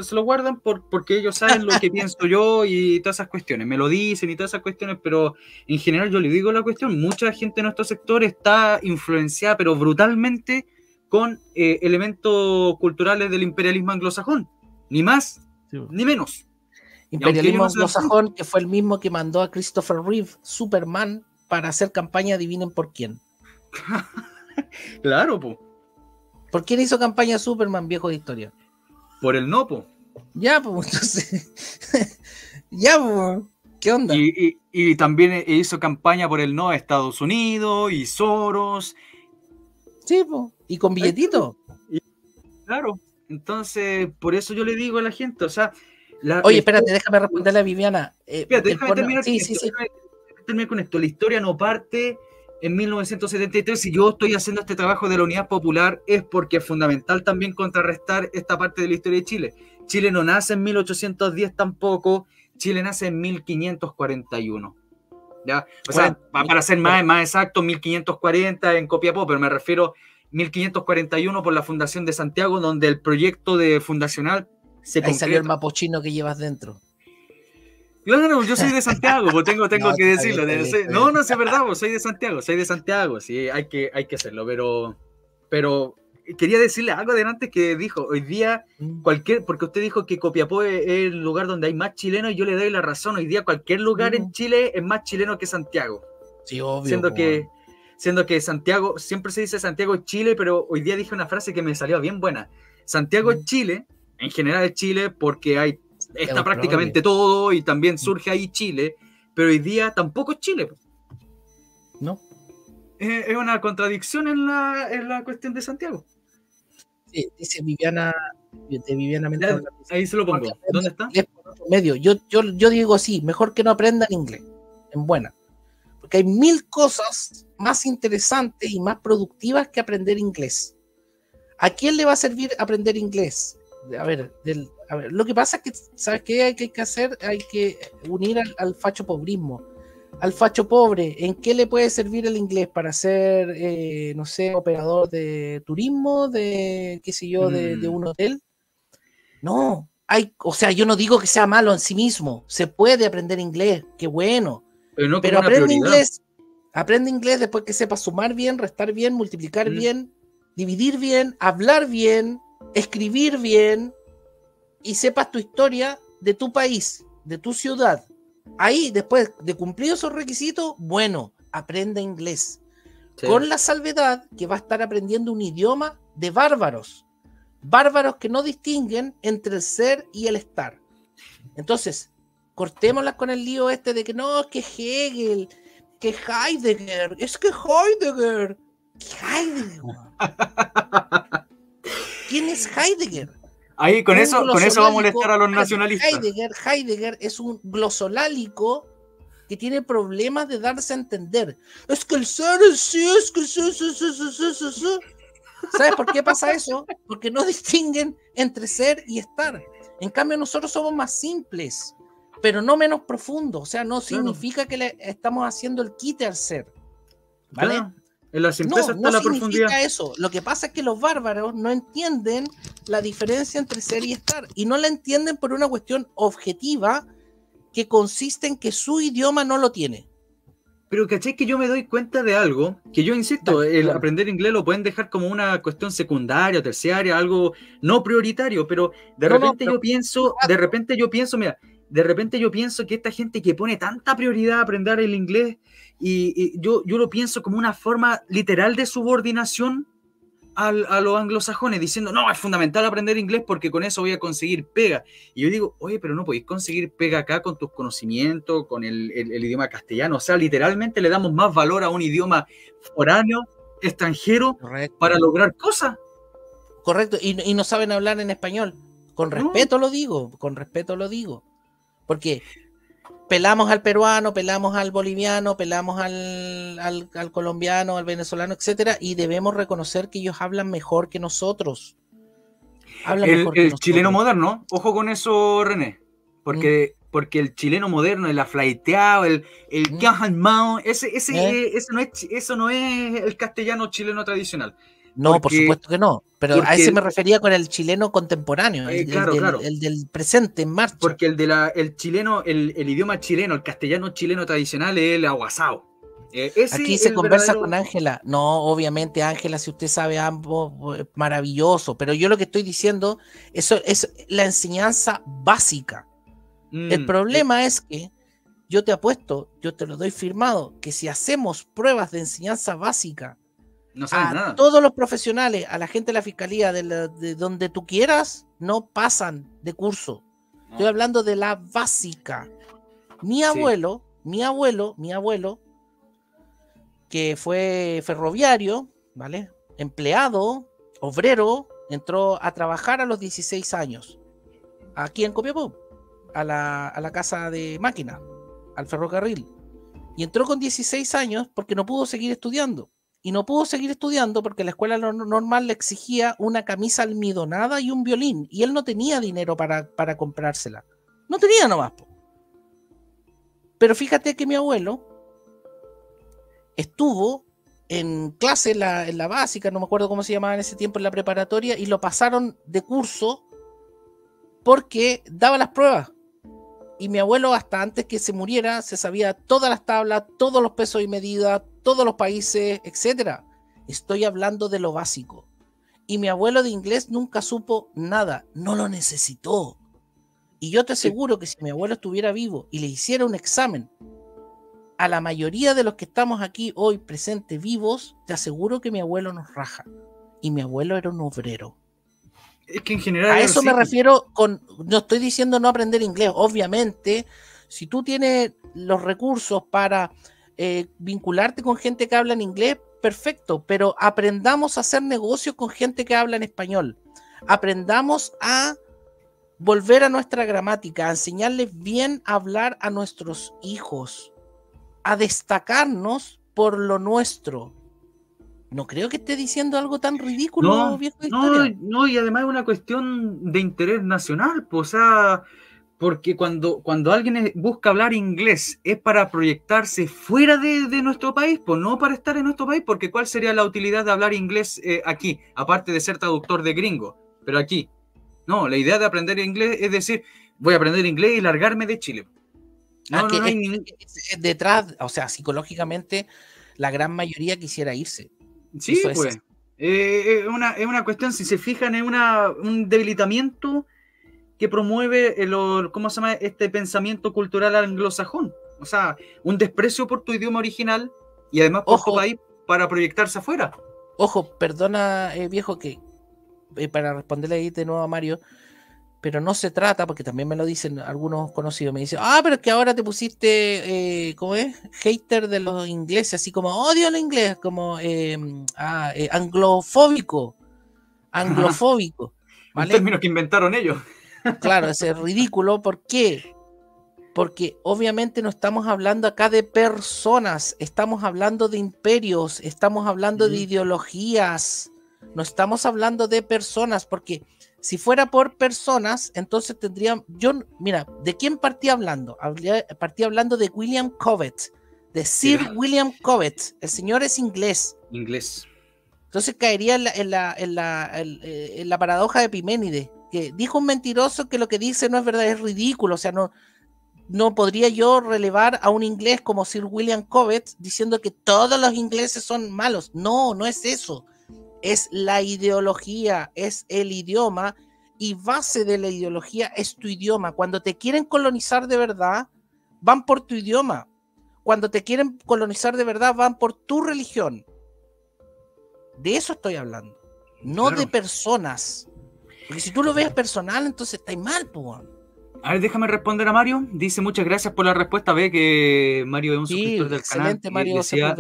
Speaker 1: se lo guardan porque ellos saben lo que pienso yo y todas esas cuestiones, me lo dicen y todas esas cuestiones, pero en general yo le digo la cuestión, mucha gente en nuestro sector está influenciada, pero brutalmente, con elementos culturales del imperialismo anglosajón, ni más, ni menos.
Speaker 2: Imperialismo anglosajón, que fue el mismo que mandó a Christopher Reeve, Superman, para hacer campaña, adivinen por quién.
Speaker 1: Claro, po.
Speaker 2: ¿Por quién hizo campaña Superman, viejo de historia?
Speaker 1: Por el no, po.
Speaker 2: Ya, pues, entonces. Ya, pues, ¿qué onda?
Speaker 1: Y también hizo campaña por el no a Estados Unidos y Soros.
Speaker 2: Sí, pues, y con billetito.
Speaker 1: Claro, entonces, por eso yo le digo a la gente, o sea.
Speaker 2: Oye, espérate, déjame responderle a Viviana.
Speaker 1: Espérate, déjame terminar con esto. La historia no parte en 1973. Si yo estoy haciendo este trabajo de la Unidad Popular es porque es fundamental también contrarrestar esta parte de la historia de Chile. Chile no nace en 1810 tampoco, Chile nace en 1541. ¿Ya? O sea, para ser más exacto, 1540 en Copiapó, pero me refiero 1541 por la fundación de Santiago, donde el proyecto de fundacional se concreta.
Speaker 2: Ahí salió el mapochino que llevas dentro.
Speaker 1: Claro, yo soy de Santiago, pues tengo que decirlo. No, es verdad, pues soy de Santiago, sí, hay que hacerlo, pero quería decirle algo adelante que dijo, hoy día porque usted dijo que Copiapó es el lugar donde hay más chilenos y yo le doy la razón, hoy día cualquier lugar en Chile es más chileno que Santiago.
Speaker 2: Sí, obvio.
Speaker 1: Siendo que Santiago, siempre se dice Santiago es Chile, pero hoy día dije una frase que me salió bien buena. Santiago es Chile, en general es Chile porque está prácticamente todo y también surge ahí Chile, pero hoy día tampoco es Chile.
Speaker 2: No.
Speaker 1: Es una contradicción en la cuestión de Santiago.
Speaker 2: Sí, dice Viviana
Speaker 1: Ya, ahí se lo pongo. ¿Dónde está?
Speaker 2: Medio. Yo digo sí, mejor que no aprendan inglés, en buena. Porque hay 1000 cosas más interesantes y más productivas que aprender inglés. ¿A quién le va a servir aprender inglés? A ver, lo que pasa es que, ¿sabes qué hay que hacer? Hay que unir al facho pobrismo. Al facho pobre, ¿en qué le puede servir el inglés? ¿Para ser, no sé, operador de turismo, de, qué sé yo, de un hotel? No, o sea, yo no digo que sea malo en sí mismo. Se puede aprender inglés, qué bueno. Pero aprende inglés después que sepa sumar bien, restar bien, multiplicar bien, dividir bien, hablar bien, escribir bien y sepas tu historia de tu país, de tu ciudad. Ahí, después de cumplir esos requisitos, bueno, aprende inglés. Sí. Con la salvedad que va a estar aprendiendo un idioma de bárbaros. Bárbaros que no distinguen entre el ser y el estar. Entonces, cortémoslas con el lío este de que no, que Hegel, que Heidegger, es que Heidegger. ¿Quién es Heidegger?
Speaker 1: Ahí con eso va a molestar a los nacionalistas.
Speaker 2: Heidegger es un glosolálico que tiene problemas de darse a entender. Es que el ser es sí, es que sí. ¿Sabes por qué pasa eso? Porque no distinguen entre ser y estar. En cambio, nosotros somos más simples, pero no menos profundos. O sea, no significa que le estamos haciendo el quite al ser. ¿Vale?
Speaker 1: Claro. En la simpleza está la profundidad.
Speaker 2: Eso. Lo que pasa es que los bárbaros no entienden la diferencia entre ser y estar. Y no la entienden por una cuestión objetiva que consiste en que su idioma no lo tiene.
Speaker 1: Pero caché que yo me doy cuenta de algo, que yo insisto, aprender inglés lo pueden dejar como una cuestión secundaria, terciaria, algo no prioritario, pero de repente yo pienso, mira, de repente yo pienso que esta gente que pone tanta prioridad a aprender el inglés, y yo lo pienso como una forma literal de subordinación a los anglosajones, diciendo, no, es fundamental aprender inglés porque con eso voy a conseguir pega. Y yo digo, oye, pero no podéis conseguir pega acá con tus conocimientos, con el idioma castellano. O sea, literalmente le damos más valor a un idioma foráneo, extranjero, para lograr cosas.
Speaker 2: Correcto, y no saben hablar en español. Con
Speaker 1: No.
Speaker 2: respeto lo digo, con respeto lo digo. Porque pelamos al peruano, pelamos al boliviano, pelamos al colombiano, al venezolano, etcétera, y debemos reconocer que ellos hablan mejor que nosotros. Hablan mejor que
Speaker 1: El chileno
Speaker 2: nosotros.
Speaker 1: moderno, ojo con eso, René, porque el chileno moderno, el aflaiteado, el que han armado, eso no es el castellano chileno tradicional.
Speaker 2: No, por supuesto que no, pero a ese me refería con el chileno contemporáneo,
Speaker 1: claro.
Speaker 2: el del presente en marcha.
Speaker 1: Porque el chileno, el idioma chileno, el castellano chileno tradicional es el aguasao.
Speaker 2: Aquí se conversa con Ángela. No, obviamente, Ángela, si usted sabe ambos, maravilloso. Pero yo lo que estoy diciendo, eso es la enseñanza básica. El problema es que yo te apuesto, yo te lo doy firmado, que si hacemos pruebas de enseñanza básica
Speaker 1: no saben nada.
Speaker 2: Todos los profesionales, a la gente de la fiscalía, de donde tú quieras, no pasan de curso. No. Estoy hablando de la básica. Mi abuelo, que fue ferroviario, ¿vale? Empleado, obrero, entró a trabajar a los 16 años, aquí en Copiapó, a la casa de máquina, al ferrocarril. Y entró con 16 años porque no pudo seguir estudiando. Y no pudo seguir estudiando porque la escuela normal le exigía una camisa almidonada y un violín. Y él no tenía dinero para comprársela. No tenía nomás. Pero fíjate que mi abuelo estuvo en clase en la básica, no me acuerdo cómo se llamaba en ese tiempo, en la preparatoria, y lo pasaron de curso porque daba las pruebas. Y mi abuelo, hasta antes que se muriera, se sabía todas las tablas, todos los pesos y medidas, todos los países, etc. Estoy hablando de lo básico. Y mi abuelo de inglés nunca supo nada, no lo necesitó. Y yo te aseguro que si mi abuelo estuviera vivo y le hiciera un examen a la mayoría de los que estamos aquí hoy presentes vivos, te aseguro que mi abuelo nos raja. Y mi abuelo era un obrero.
Speaker 1: Es que en general...
Speaker 2: A eso me refiero no estoy diciendo no aprender inglés. Obviamente, si tú tienes los recursos para vincularte con gente que habla en inglés, perfecto, pero aprendamos a hacer negocios con gente que habla en español. Aprendamos a volver a nuestra gramática, a enseñarles bien a hablar a nuestros hijos, a destacarnos por lo nuestro. No creo que esté diciendo algo tan ridículo, viejo de historia.
Speaker 1: No, y además es una cuestión de interés nacional, pues, o sea, porque cuando alguien busca hablar inglés es para proyectarse fuera de nuestro país, pues no para estar en nuestro país, porque ¿cuál sería la utilidad de hablar inglés aquí? Aparte de ser traductor de gringo, pero aquí. No, la idea de aprender inglés es decir, voy a aprender inglés y largarme de Chile. No hay ningún...
Speaker 2: Detrás, o sea, psicológicamente, la gran mayoría quisiera irse.
Speaker 1: Sí, pues. Es una cuestión, si se fijan, es un debilitamiento que promueve ¿cómo se llama? Este pensamiento cultural anglosajón. O sea, un desprecio por tu idioma original y además por tu país para proyectarse afuera.
Speaker 2: Ojo, perdona, viejo, que para responderle ahí de nuevo a Mario, pero no se trata, porque también me lo dicen algunos conocidos, me dicen, pero es que ahora te pusiste, ¿cómo es? Hater de los ingleses, así como odio el inglés, como anglofóbico, ¿vale?
Speaker 1: Un término que inventaron ellos.
Speaker 2: Claro, ese es ridículo, ¿por qué? Porque obviamente no estamos hablando acá de personas, estamos hablando de imperios, estamos hablando de ideologías, no estamos hablando de personas, porque si fuera por personas, entonces tendrían... Mira, ¿de quién partí hablando? Partí hablando de William Cobbett, de Sir William Cobbett. El señor es inglés. Entonces caería en la paradoja de Epimenides, que dijo un mentiroso que lo que dice no es verdad, es ridículo. O sea, no podría yo relevar a un inglés como Sir William Cobbett diciendo que todos los ingleses son malos. No es eso. Es la ideología, es el idioma, y base de la ideología es tu idioma. Cuando te quieren colonizar de verdad, van por tu idioma. Cuando te quieren colonizar de verdad, van por tu religión. De eso estoy hablando, no de personas. Porque si tú lo ves personal, entonces estáis mal, pues.
Speaker 1: A ver, déjame responder a Mario. Dice, muchas gracias por la respuesta. Ve que Mario es un suscriptor del canal.
Speaker 2: Excelente, Mario.
Speaker 1: Decía,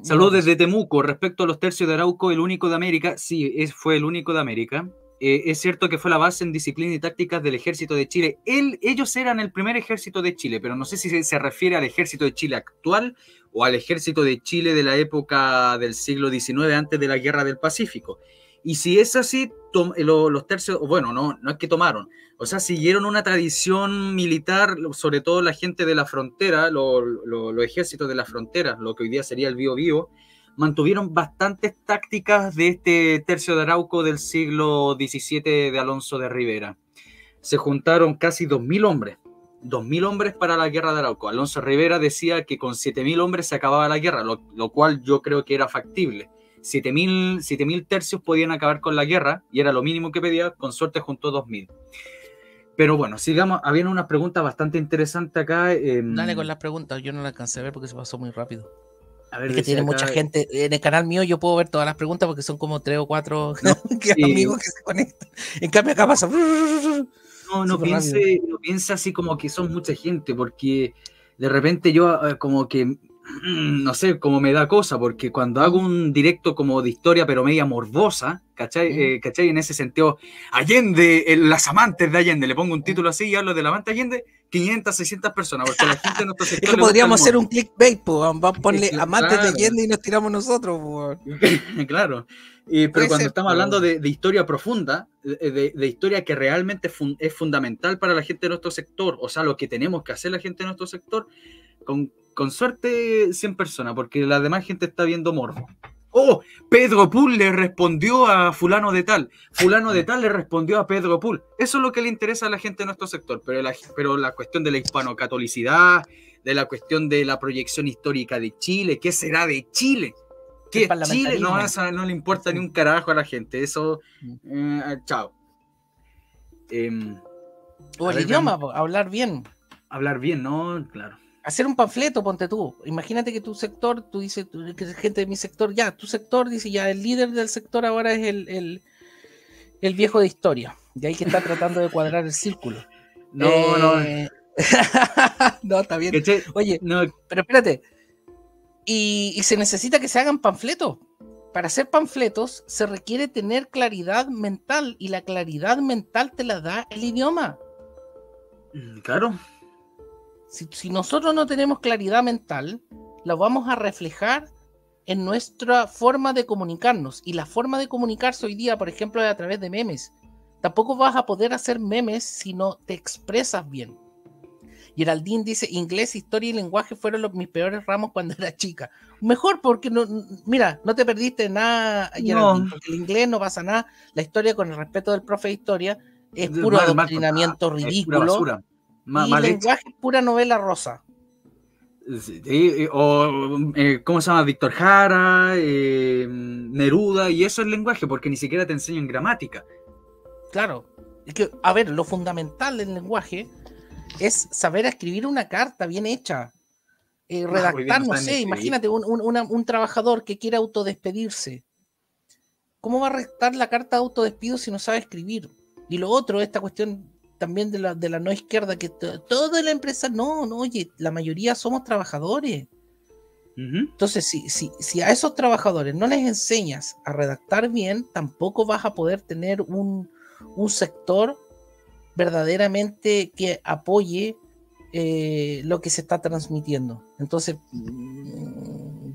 Speaker 1: saludos desde Temuco. Respecto a los tercios de Arauco, el único de América. Sí, fue el único de América. es cierto que fue la base en disciplina y tácticas del ejército de Chile. Ellos eran el primer ejército de Chile, pero no sé si se refiere al ejército de Chile actual o al ejército de Chile de la época del siglo XIX, antes de la Guerra del Pacífico. Y si es así, los tercios, bueno, no es que tomaron, o sea, siguieron una tradición militar, sobre todo la gente de la frontera, los ejércitos de la frontera, lo que hoy día sería el Biobío, mantuvieron bastantes tácticas de este tercio de Arauco del siglo XVII de Alonso de Rivera. Se juntaron casi 2.000 hombres. 2.000 hombres para la guerra de Arauco. Alonso Rivera decía que con 7.000 hombres se acababa la guerra, lo cual yo creo que era factible. 7.000 tercios podían acabar con la guerra y era lo mínimo que pedía, con suerte juntó 2.000. Pero bueno, sigamos, habían unas preguntas bastante interesantes acá.
Speaker 2: Dale con las preguntas, yo no las alcancé a ver porque se pasó muy rápido.
Speaker 1: A ver,
Speaker 2: es que tiene acá mucha gente. En el canal mío yo puedo ver todas las preguntas porque son como 3 o 4 amigos que se conectan. En cambio acá pasa.
Speaker 1: No piense así como que son mucha gente, porque de repente yo como que, no sé, como me da cosa, porque cuando hago un directo como de historia, pero media morbosa, ¿cachai? ¿Cachai? En ese sentido, Allende, las amantes de Allende, le pongo un título así y hablo de la amante Allende, 500, 600 personas, porque la gente no está
Speaker 2: Es que podríamos hacer un clickbait, pues, vamos a ponerle amantes de Allende y nos tiramos nosotros, pues.
Speaker 1: Claro. Pero cuando estamos hablando de historia profunda, de historia que realmente es fundamental para la gente de nuestro sector, o sea, lo que tenemos que hacer la gente de nuestro sector, con suerte 100 personas, porque la demás gente está viendo morbo. Oh, Pedro Pool le respondió a fulano de tal le respondió a Pedro Pool. Eso es lo que le interesa a la gente de nuestro sector, pero la cuestión de la hispanocatolicidad, de la cuestión de la proyección histórica de Chile, ¿qué será de Chile? ¿Qué es Chile? No le importa ni un carajo a la gente, eso, chao.
Speaker 2: O el idioma, hablar bien.
Speaker 1: Hablar bien, ¿no? Claro.
Speaker 2: Hacer un panfleto, ponte tú. Imagínate que tu sector, tú dices, que es gente de mi sector, ya, tu sector dice, ya, el líder del sector ahora es el viejo de historia. De ahí que está tratando de cuadrar el círculo.
Speaker 1: No.
Speaker 2: No, está bien. Oye, no. Pero espérate. Y se necesita que se hagan panfletos. Para hacer panfletos se requiere tener claridad mental, y la claridad mental te la da el idioma.
Speaker 1: Claro.
Speaker 2: Si nosotros no tenemos claridad mental, la vamos a reflejar en nuestra forma de comunicarnos. Y la forma de comunicarse hoy día, por ejemplo, es a través de memes. Tampoco vas a poder hacer memes si no te expresas bien. Geraldine dice, inglés, historia y lenguaje fueron mis peores ramos cuando era chica. Mejor porque, mira, no te perdiste nada, Geraldine, porque el inglés no pasa nada. La historia, con el respeto del profe de historia, es puro adoctrinamiento ridículo. Y el lenguaje es pura novela rosa.
Speaker 1: ¿Cómo se llama? Víctor Jara, Neruda, y eso es el lenguaje, porque ni siquiera te enseñan gramática.
Speaker 2: Claro, es que, a ver, lo fundamental del lenguaje es saber escribir una carta bien hecha, redactar, no sé, imagínate un trabajador que quiere autodespedirse. ¿Cómo va a redactar la carta de autodespido si no sabe escribir? Y lo otro, esta cuestión también de la no izquierda, que toda la empresa, no, oye, la mayoría somos trabajadores. Entonces, si a esos trabajadores no les enseñas a redactar bien, tampoco vas a poder tener un sector verdaderamente que apoye lo que se está transmitiendo. Entonces,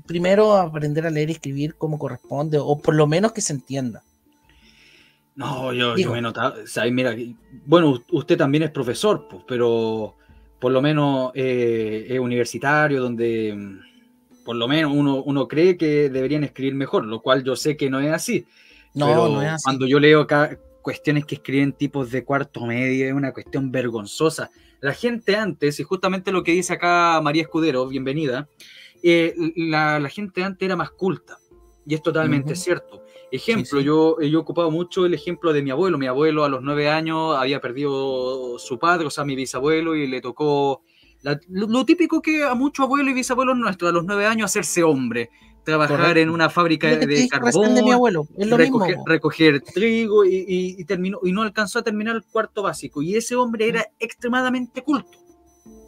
Speaker 2: primero aprender a leer y escribir como corresponde, o por lo menos que se entienda.
Speaker 1: No, yo me he notado, o sea, mira, bueno, usted también es profesor, pues, pero por lo menos es universitario, donde por lo menos uno cree que deberían escribir mejor, lo cual yo sé que no es así. No es así. Cuando yo leo acá cuestiones que escriben tipos de cuarto medio, es una cuestión vergonzosa. La gente antes, y justamente lo que dice acá María Escudero, bienvenida, la gente antes era más culta, y es totalmente cierto. Ejemplo, sí. Yo he ocupado mucho el ejemplo de mi abuelo. Mi abuelo a los 9 años había perdido su padre, o sea, mi bisabuelo, y le tocó lo típico que a muchos abuelos y bisabuelos nuestros, a los 9 años, hacerse hombre, trabajar en una fábrica de carbón,
Speaker 2: de mi abuelo. Es lo
Speaker 1: recoger trigo, y terminó, y no alcanzó a terminar el cuarto básico, y ese hombre era extremadamente culto.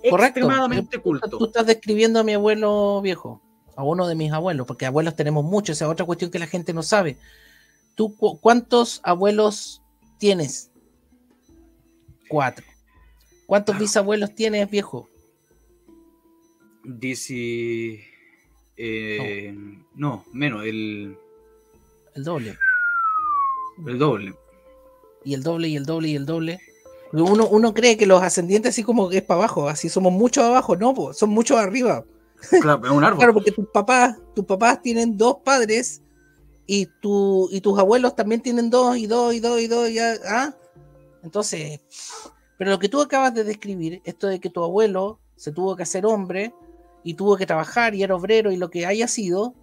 Speaker 2: Correcto.
Speaker 1: Extremadamente culto.
Speaker 2: Tú estás describiendo a mi abuelo viejo, a uno de mis abuelos, porque abuelos tenemos muchos, esa es otra cuestión que la gente no sabe. ¿Tú cuántos abuelos tienes 4. ¿Cuántos bisabuelos tienes, viejo?
Speaker 1: Dice... no, menos,
Speaker 2: El doble.
Speaker 1: el doble.
Speaker 2: Y el doble, y el doble, y el doble. Uno cree que los ascendientes así como que es para abajo, así somos muchos abajo, no, po, son muchos arriba.
Speaker 1: Claro, es un árbol.
Speaker 2: Claro, porque tus papás tienen 2 padres y tus abuelos también tienen 2 y 2 y 2 y 2 ya, ¿ah? Entonces, pero lo que tú acabas de describir, esto de que tu abuelo se tuvo que hacer hombre y tuvo que trabajar y era obrero y lo que haya sido,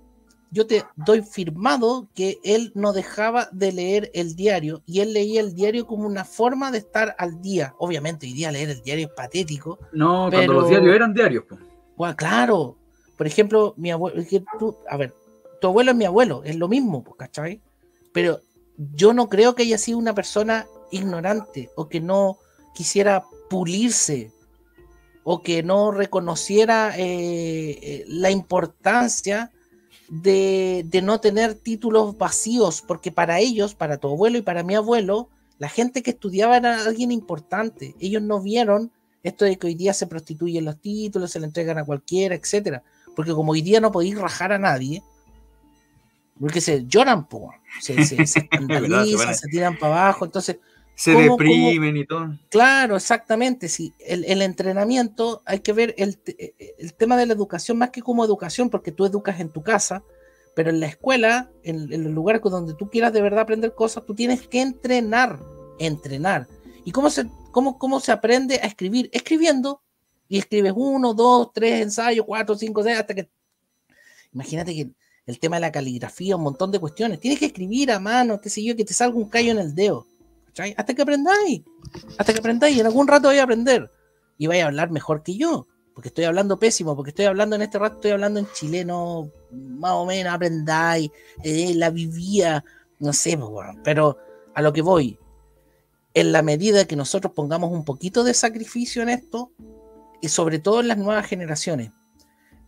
Speaker 2: yo te doy firmado que él no dejaba de leer el diario y él leía el diario como una forma de estar al día. Obviamente hoy día leer el diario es patético.
Speaker 1: No,
Speaker 2: pero...
Speaker 1: cuando los diarios eran diarios, pues.
Speaker 2: Bueno, claro, por ejemplo, mi abuelo, a ver, tu abuelo es mi abuelo, es lo mismo, ¿cachai? Pero yo no creo que haya sido una persona ignorante o que no quisiera pulirse o que no reconociera la importancia de no tener títulos vacíos, porque para ellos, para tu abuelo y para mi abuelo, la gente que estudiaba era alguien importante. Ellos no vieron esto de que hoy día se prostituyen los títulos, se le entregan a cualquiera, etcétera. Porque como hoy día no podéis rajar a nadie, porque se lloran, se escandalizan, se tiran para abajo, entonces...
Speaker 1: Se deprimen y todo.
Speaker 2: Claro, exactamente. Sí. El entrenamiento, hay que ver el tema de la educación más que como educación, porque tú educas en tu casa, pero en la escuela, en los lugares donde tú quieras de verdad aprender cosas, tú tienes que entrenar. ¿Y cómo se aprende a escribir? Escribiendo, y escribes 1, 2, 3 ensayos, 4, 5, 6, hasta que... Imagínate que el tema de la caligrafía, un montón de cuestiones. Tienes que escribir a mano, qué sé yo, que te salga un callo en el dedo. Hasta que aprendáis, y en algún rato vais a aprender y vais a hablar mejor que yo, porque estoy hablando pésimo, porque estoy hablando en este rato, estoy hablando en chileno, más o menos aprendáis, la vivía, no sé, pero a lo que voy, en la medida que nosotros pongamos un poquito de sacrificio en esto, y sobre todo en las nuevas generaciones,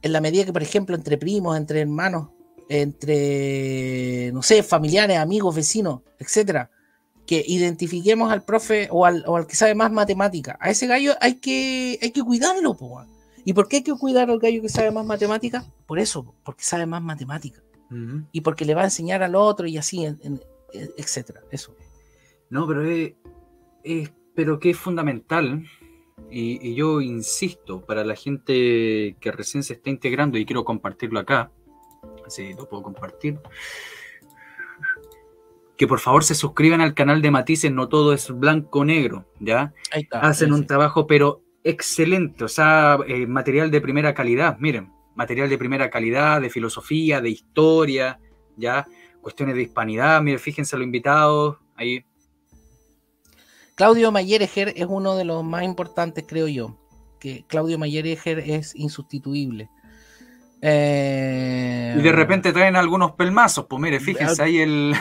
Speaker 2: en la medida que, por ejemplo, entre primos, entre hermanos, entre, no sé, familiares, amigos, vecinos, etcétera, que identifiquemos al profe o al que sabe más matemática. A ese gallo hay que cuidarlo, po. ¿Y por qué hay que cuidar al gallo que sabe más matemática? Por eso, porque sabe más matemática. Y porque le va a enseñar al otro y así, etcétera. Eso.
Speaker 1: No, pero que es fundamental, y yo insisto, para la gente que recién se está integrando, y quiero compartirlo acá, así lo puedo compartir, que por favor se suscriban al canal de Matices, no todo es blanco-negro, ¿ya?
Speaker 2: Ahí está,
Speaker 1: hacen un trabajo, pero excelente, o sea, material de primera calidad, miren, material de primera calidad, de filosofía, de historia, ¿ya? Cuestiones de hispanidad, miren, fíjense los invitados, ahí.
Speaker 2: Claudio Mayereger es uno de los más importantes, creo yo, que Claudio Mayereger es insustituible.
Speaker 1: Y de repente traen algunos pelmazos, pues mire, fíjense ahí el...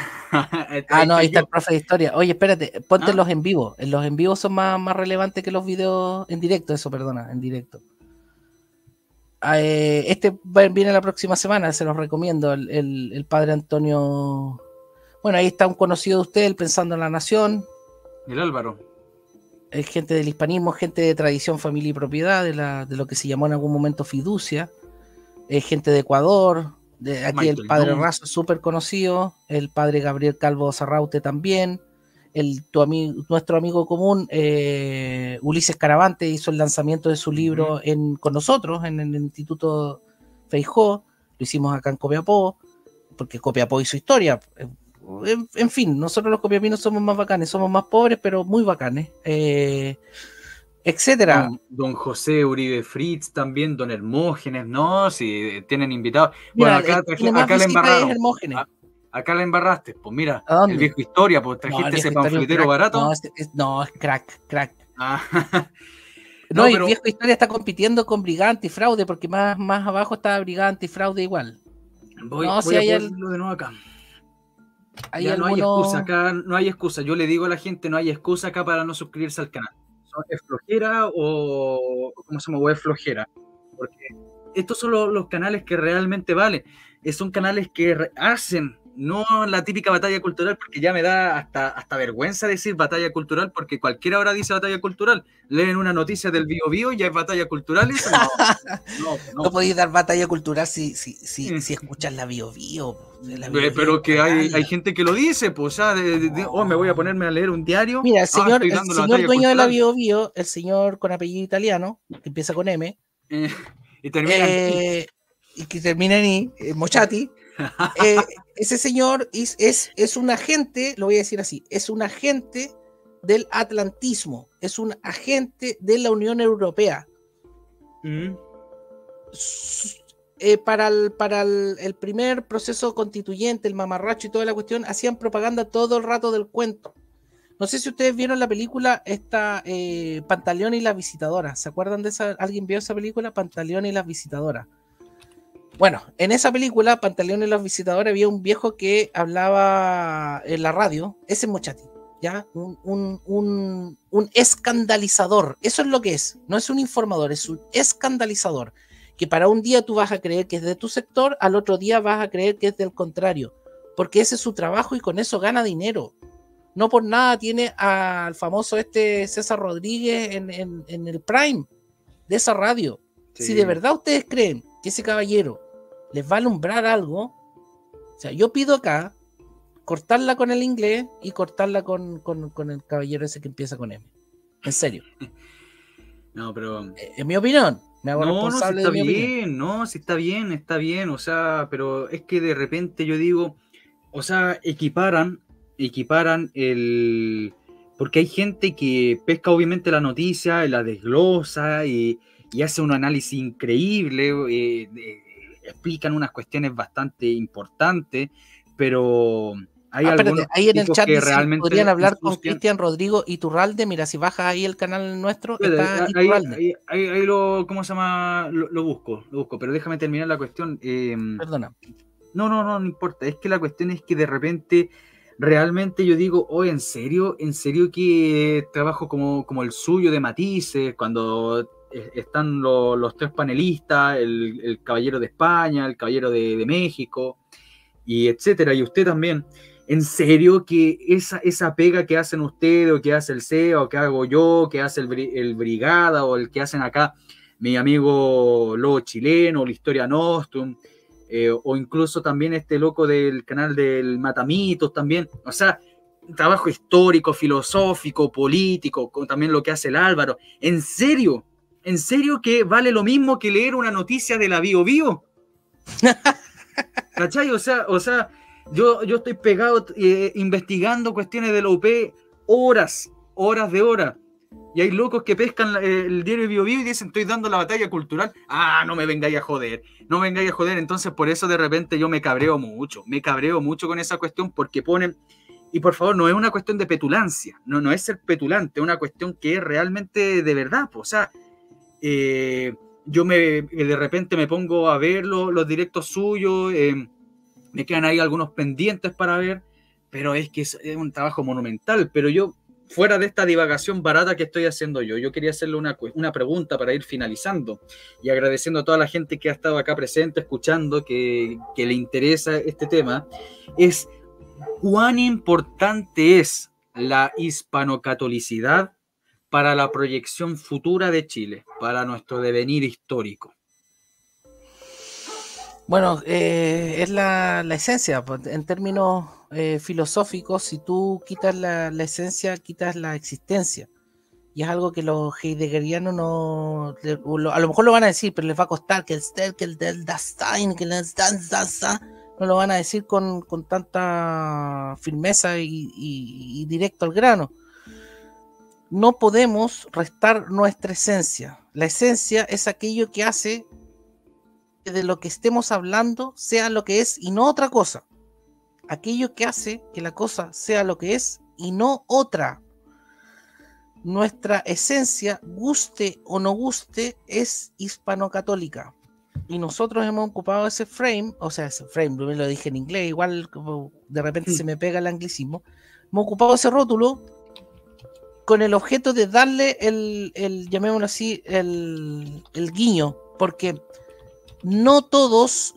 Speaker 2: no, ahí está el profe de historia. Oye, espérate, ponte los en vivo. Los en vivo son más relevantes que los videos en directo, en directo. Viene la próxima semana, se los recomiendo, el padre Antonio. Bueno, ahí está un conocido de usted, el Pensando en la Nación.
Speaker 1: El Álvaro.
Speaker 2: Es gente del hispanismo, gente de tradición, familia y propiedad, de lo que se llamó en algún momento fiducia. Gente de Ecuador, aquí Michael, el padre Razo, súper conocido, el padre Gabriel Calvo Sarraute también, nuestro amigo común, Ulises Caravante, hizo el lanzamiento de su libro con nosotros, en el Instituto Feijó, lo hicimos acá en Copiapó, porque Copiapó hizo historia. En fin, nosotros los copiapinos somos más bacanes, somos más pobres, pero muy bacanes. Etcétera.
Speaker 1: Don José Uribe Fritz también, don Hermógenes, ¿no? Si tienen invitados. Bueno,
Speaker 2: mira,
Speaker 1: acá la embarraron. Acá la embarraste, pues mira, el viejo historia, pues trajiste ese panfletero barato.
Speaker 2: No, es crack.
Speaker 1: Ah.
Speaker 2: No, pero el viejo historia está compitiendo con Brigante y Fraude, porque más abajo está Brigante y Fraude igual.
Speaker 1: Voy a ponerlo de nuevo acá. Ya no hay excusa, acá no hay excusa. Yo le digo a la gente, no hay excusa acá para no suscribirse al canal. ¿Es flojera o cómo se llama? O es flojera? Porque estos son los canales que realmente valen. son canales que hacen, no la típica batalla cultural, porque ya me da hasta vergüenza decir batalla cultural, porque cualquiera ahora dice batalla cultural. Leen una noticia del Bío Bío y ya es batalla cultural. Eso
Speaker 2: no podéis dar batalla cultural si escuchas la Bío Bío.
Speaker 1: Pero que hay gente que lo dice, pues, me voy a ponerme a leer un diario.
Speaker 2: Mira, el señor dueño de la Bío Bío, el señor con apellido italiano, que empieza con M,
Speaker 1: y termina
Speaker 2: y que termina en Mochati. Ese señor es un agente, lo voy a decir así, es un agente del atlantismo, es un agente de la Unión Europea. Para el primer proceso constituyente, el mamarracho y toda la cuestión, hacían propaganda todo el rato del cuento. No sé si ustedes vieron la película esta Pantaleón y las visitadoras. ¿Se acuerdan de esa? ¿Alguien vio esa película? Pantaleón y las visitadoras. Bueno, en esa película, Pantaleón y los visitadores, había un viejo que hablaba en la radio, ese Mochati, ¿ya? Un escandalizador, eso es lo que es, no es un informador, es un escandalizador, que para un día tú vas a creer que es de tu sector, al otro día vas a creer que es del contrario, porque ese es su trabajo y con eso gana dinero. No por nada tiene al famoso César Rodríguez en el Prime de esa radio. Sí. Si de verdad ustedes creen que ese caballero les va a alumbrar algo, o sea, yo pido acá cortarla con el inglés y cortarla con el caballero ese que empieza con M. En serio.
Speaker 1: No, pero...
Speaker 2: en mi opinión, me hago responsable
Speaker 1: de
Speaker 2: mi opinión.
Speaker 1: No, si está bien, o sea, pero es que de repente yo digo, o sea, equiparan el... Porque hay gente que pesca obviamente la noticia y la desglosa y hace un análisis increíble, explican unas cuestiones bastante importantes, pero hay algunos
Speaker 2: ahí en el chat
Speaker 1: que realmente
Speaker 2: podrían hablar con Cristian Rodrigo Iturralde. Mira, si bajas ahí el canal nuestro, está Iturralde.
Speaker 1: Ahí lo, ¿cómo se llama? Lo busco, pero déjame terminar la cuestión.
Speaker 2: Perdona.
Speaker 1: No importa, es que la cuestión es que de repente realmente yo digo, ¿en serio que trabajo como el suyo de Matices, cuando están los tres panelistas, el caballero de España, el caballero de México, y etcétera, y usted también? ¿En serio que esa pega que hacen ustedes, o que hace el CEA, o que hago yo, que hace el Brigada, o el que hacen acá mi amigo Lobo Chileno, o la Historia Nostrum, o incluso también este loco del canal del Matamitos también, o sea, trabajo histórico, filosófico, político, también lo que hace el Álvaro? ¿En serio que vale lo mismo que leer una noticia de la Bío Bío? ¿Cachai? O sea, yo estoy pegado investigando cuestiones de la UP horas de horas, y hay locos que pescan el diario Bío Bío y dicen, estoy dando la batalla cultural. No me vengáis a joder. Entonces por eso de repente yo me cabreo mucho con esa cuestión, porque ponen, y por favor, no es una cuestión de petulancia, no es ser petulante, es una cuestión que es realmente de verdad, pues. O sea, yo de repente me pongo a ver los directos suyos, me quedan ahí algunos pendientes para ver, pero es que es un trabajo monumental. Pero yo, fuera de esta divagación barata que estoy haciendo yo quería hacerle una pregunta para ir finalizando, y agradeciendo a toda la gente que ha estado acá presente, escuchando, que le interesa este tema, es cuán importante es la hispanocatolicidad para la proyección futura de Chile, para nuestro devenir histórico.
Speaker 2: Bueno, es la esencia, en términos filosóficos. Si tú quitas la esencia, quitas la existencia. Y es algo que los heideggerianos no... a lo mejor lo van a decir, pero les va a costar, que el Dasein, que el no lo van a decir con tanta firmeza y directo al grano. No podemos restar nuestra esencia. La esencia es aquello que hace que de lo que estemos hablando sea lo que es y no otra cosa. Aquello que hace que la cosa sea lo que es y no otra. Nuestra esencia, guste o no guste, es hispano-católica. Y nosotros hemos ocupado ese frame, lo dije en inglés, igual de repente se me pega el anglicismo. Hemos ocupado ese rótulo con el objeto de darle llamémoslo así, el guiño, porque no todos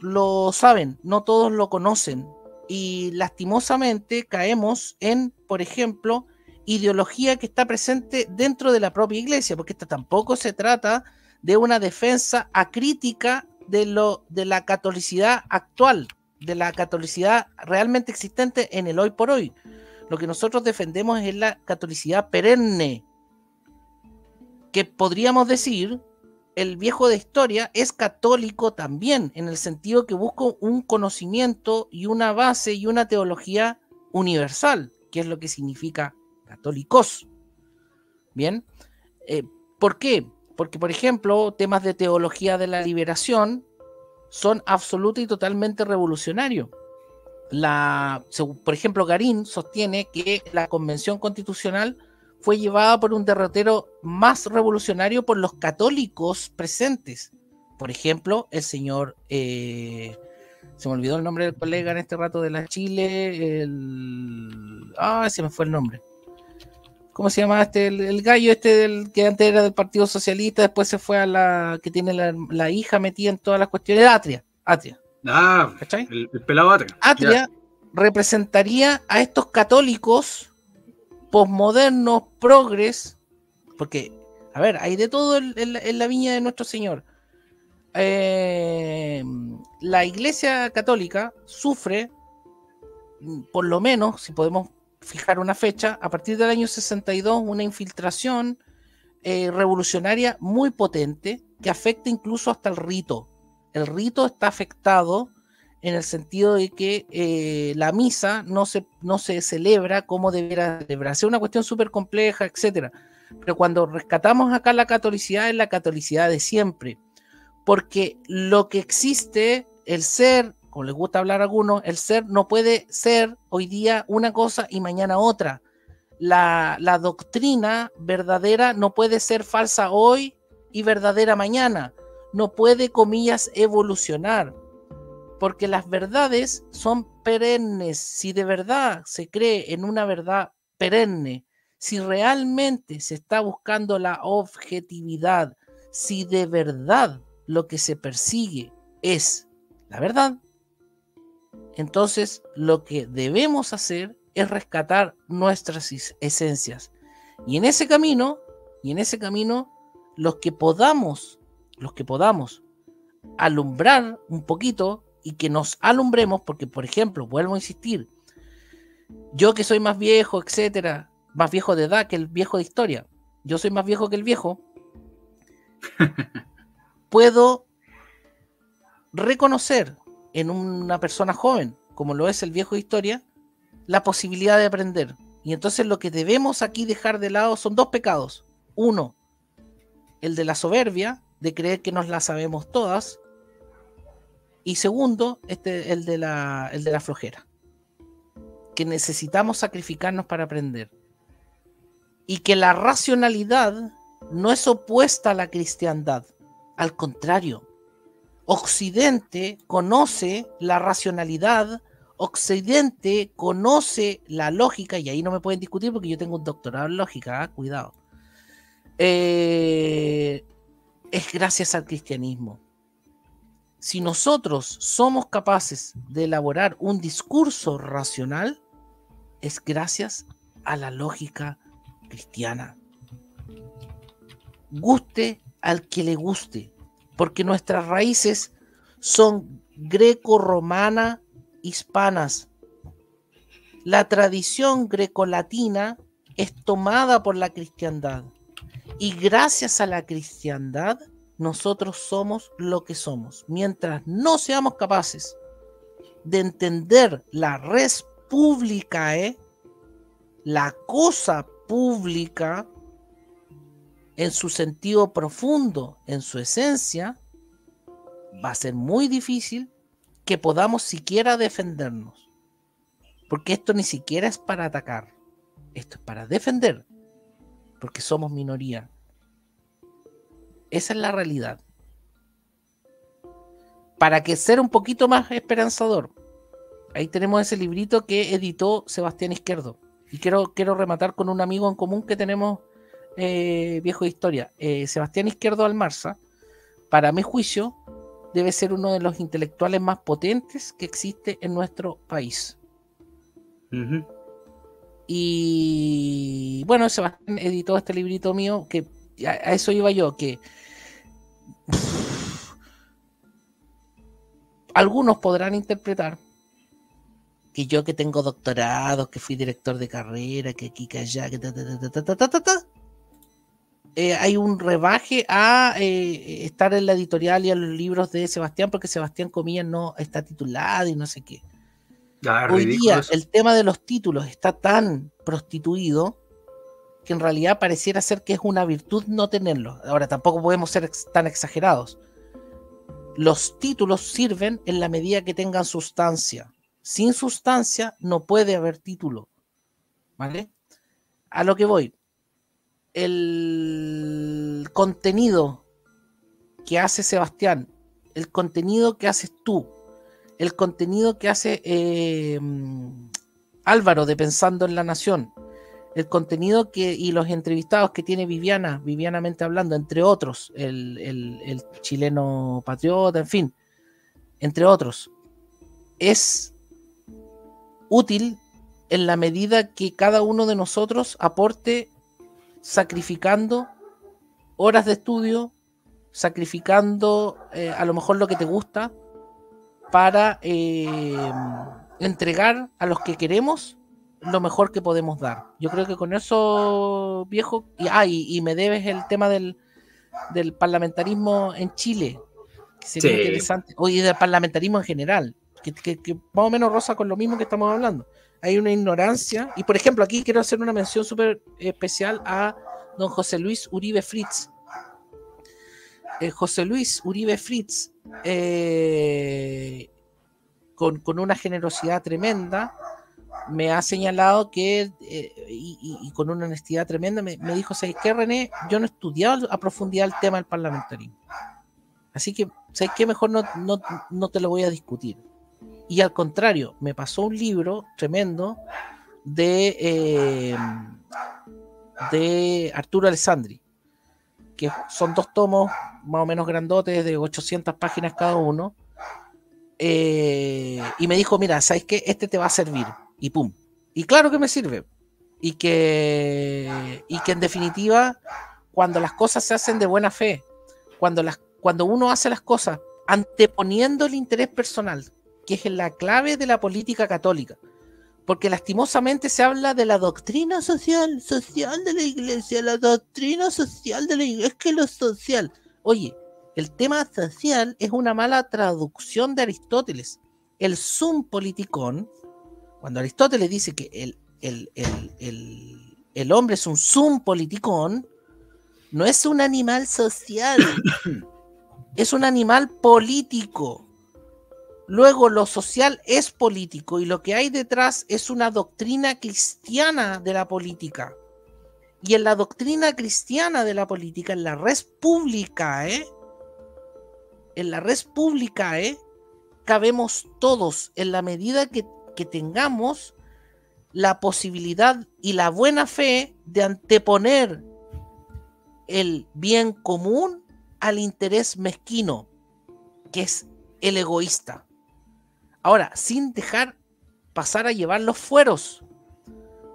Speaker 2: lo saben, no todos lo conocen. Y lastimosamente caemos en, por ejemplo, ideología que está presente dentro de la propia iglesia, porque esta tampoco se trata de una defensa acrítica de la catolicidad actual, de la catolicidad realmente existente en el hoy por hoy. Lo que nosotros defendemos es la catolicidad perenne, que podríamos decir, el viejo de historia es católico también, en el sentido que busca un conocimiento y una base y una teología universal, que es lo que significa católicos. Bien, ¿por qué? Porque, por ejemplo, temas de teología de la liberación son absoluta y totalmente revolucionarios. Por ejemplo, Garín sostiene que la Convención Constitucional fue llevada por un derrotero más revolucionario por los católicos presentes. Por ejemplo, el señor, se me olvidó el nombre del colega en este rato de la Chile, se me fue el nombre. ¿Cómo se llama el gallo que antes era del Partido Socialista, después se fue a la que tiene la hija metida en todas las cuestiones? Atria.
Speaker 1: ¿Cachai? El pelado Atria.
Speaker 2: Atria representaría a estos católicos posmodernos, progres, porque, a ver, hay de todo en la viña de nuestro Señor. La Iglesia Católica sufre, por lo menos, si podemos fijar una fecha, a partir del año 62, una infiltración revolucionaria muy potente que afecta incluso hasta el rito. El rito está afectado en el sentido de que la misa no se celebra como debiera celebrarse. Es una cuestión súper compleja, etcétera. Pero cuando rescatamos acá la catolicidad, es la catolicidad de siempre. Porque lo que existe, el ser, como les gusta hablar a algunos, el ser no puede ser hoy día una cosa y mañana otra. La doctrina verdadera no puede ser falsa hoy y verdadera mañana. No puede, comillas, evolucionar. Porque las verdades son perennes. Si de verdad se cree en una verdad perenne, si realmente se está buscando la objetividad, si de verdad lo que se persigue es la verdad, entonces lo que debemos hacer es rescatar nuestras esencias. Y en ese camino, los que podamos alumbrar un poquito, y que nos alumbremos, porque, por ejemplo, vuelvo a insistir, yo que soy más viejo, etcétera, más viejo de edad que el viejo de historia, yo soy más viejo que el viejo, puedo reconocer en una persona joven, como lo es el viejo de historia, la posibilidad de aprender. Y entonces lo que debemos aquí dejar de lado son dos pecados. Uno, el de la soberbia, de creer que nos la sabemos todas. Y segundo, el de la flojera, que necesitamos sacrificarnos para aprender. Y que la racionalidad no es opuesta a la cristiandad. Al contrario, Occidente conoce la racionalidad, Occidente conoce la lógica, y ahí no me pueden discutir porque yo tengo un doctorado en lógica, cuidado. Es gracias al cristianismo. Si nosotros somos capaces de elaborar un discurso racional, es gracias a la lógica cristiana. Guste al que le guste, porque nuestras raíces son greco-romana hispanas. La tradición grecolatina es tomada por la cristiandad, y gracias a la cristiandad nosotros somos lo que somos. Mientras no seamos capaces de entender la res publicae, la cosa pública, en su sentido profundo, en su esencia, va a ser muy difícil que podamos siquiera defendernos. Porque esto ni siquiera es para atacar, esto es para defender, porque somos minoría. Esa es la realidad. Para que ser un poquito más esperanzador, ahí tenemos ese librito que editó Sebastián Izquierdo. Y quiero rematar con un amigo en común que tenemos, viejo de historia. Sebastián Izquierdo Almarza, para mi juicio, debe ser uno de los intelectuales más potentes que existe en nuestro país.
Speaker 1: Ujú.
Speaker 2: Y bueno, Sebastián editó este librito mío, que a eso iba yo, que algunos podrán interpretar que yo, que tengo doctorados, que fui director de carrera, que aquí, que allá, que hay un rebaje a estar en la editorial y a los libros de Sebastián, porque Sebastián Comillas no está titulado y no sé qué. Hoy día
Speaker 1: eso.
Speaker 2: el tema de los títulos está tan prostituido que en realidad pareciera ser que es una virtud no tenerlos. Ahora, tampoco podemos ser tan exagerados. Los títulos sirven en la medida que tengan sustancia. Sin sustancia no puede haber título. ¿Vale? A lo que voy. El contenido que hace Sebastián, el contenido que haces tú, el contenido que hace Álvaro de Pensando en la Nación, el contenido y los entrevistados que tiene Vivianamente Hablando, entre otros, el chileno patriota, en fin, entre otros, es útil en la medida que cada uno de nosotros aporte sacrificando horas de estudio, sacrificando a lo mejor lo que te gusta para entregar a los que queremos lo mejor que podemos dar. Yo creo que con eso, viejo, y me debes el tema del parlamentarismo en Chile, que sería interesante, y del parlamentarismo en general, que más o menos roza con lo mismo que estamos hablando. Hay una ignorancia, y por ejemplo aquí quiero hacer una mención súper especial a don José Luis Uribe Fritz. José Luis Uribe Fritz, con una generosidad tremenda, me ha señalado que, y con una honestidad tremenda, me dijo: ¿sabes qué, René? Yo no he estudiado a profundidad el tema del parlamentarismo. Así que, ¿sabes qué? Mejor no te lo voy a discutir. Y al contrario, me pasó un libro tremendo de Arturo Alessandri, que son 2 tomos más o menos grandotes de 800 páginas cada uno, y me dijo: mira, ¿sabes qué? Este te va a servir. Y pum. Y claro que me sirve. Y que en definitiva, cuando las cosas se hacen de buena fe, cuando uno hace las cosas anteponiendo el interés personal, que es la clave de la política católica, porque lastimosamente se habla de la doctrina social de la iglesia, la doctrina social de la iglesia, es que lo social. Oye, el tema social es una mala traducción de Aristóteles. El sum politikon, cuando Aristóteles dice que el hombre es un sum politikon, no es un animal social, es un animal político. Luego lo social es político y lo que hay detrás es una doctrina cristiana de la política. Y en la doctrina cristiana de la política, en la res publicae, cabemos todos en la medida que tengamos la posibilidad y la buena fe de anteponer el bien común al interés mezquino, que es el egoísta. Ahora, sin dejar pasar a llevar los fueros.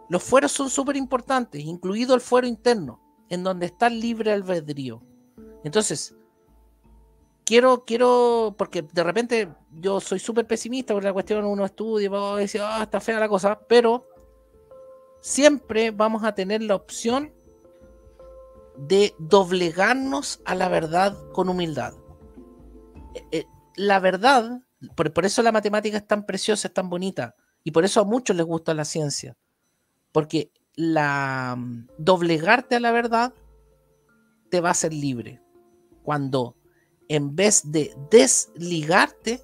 Speaker 2: Los fueros son súper importantes, incluido el fuero interno, en donde está el libre albedrío. Entonces, quiero, porque de repente yo soy súper pesimista por la cuestión, uno estudia y dice: está fea la cosa, pero siempre vamos a tener la opción de doblegarnos a la verdad con humildad. La verdad, por eso la matemática es tan preciosa, es tan bonita, y por eso a muchos les gusta la ciencia, porque doblegarte a la verdad te va a hacer libre, cuando en vez de desligarte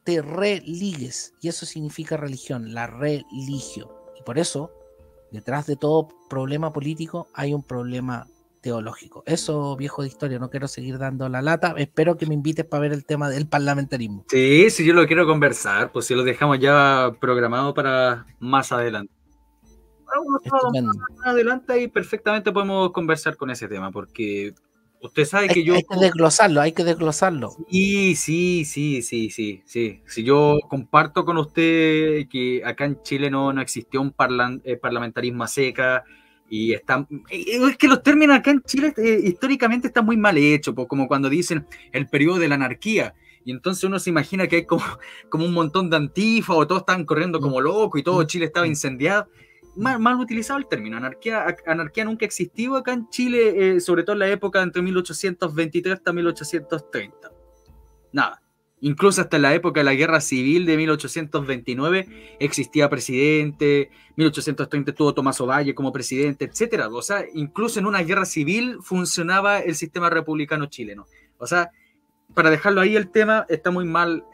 Speaker 2: te religues, y eso significa religión, la religio. Y por eso detrás de todo problema político hay un problema teológico. Eso, viejo de historia, no quiero seguir dando la lata. Espero que me invites para ver el tema del parlamentarismo.
Speaker 1: Sí, yo lo quiero conversar, pues si lo dejamos ya programado para más adelante. Más adelante y perfectamente podemos conversar con ese tema, porque Usted sabe que yo...
Speaker 2: Hay que desglosarlo, hay que desglosarlo.
Speaker 1: Sí. Si yo comparto con usted que acá en Chile no existió un parlamentarismo a seca y es que los términos acá en Chile históricamente están muy mal hechos, pues, como cuando dicen el periodo de la anarquía. Y entonces uno se imagina que hay como un montón de antifa o todos estaban corriendo como locos y todo Chile estaba incendiado. Mal utilizado el término. Anarquía nunca existió acá en Chile, sobre todo en la época entre 1823 hasta 1830. Nada. Incluso hasta en la época de la Guerra Civil de 1829 existía presidente, 1830 estuvo Tomás Ovalle como presidente, etc. O sea, incluso en una guerra civil funcionaba el sistema republicano chileno. O sea, para dejarlo ahí el tema, está muy mal,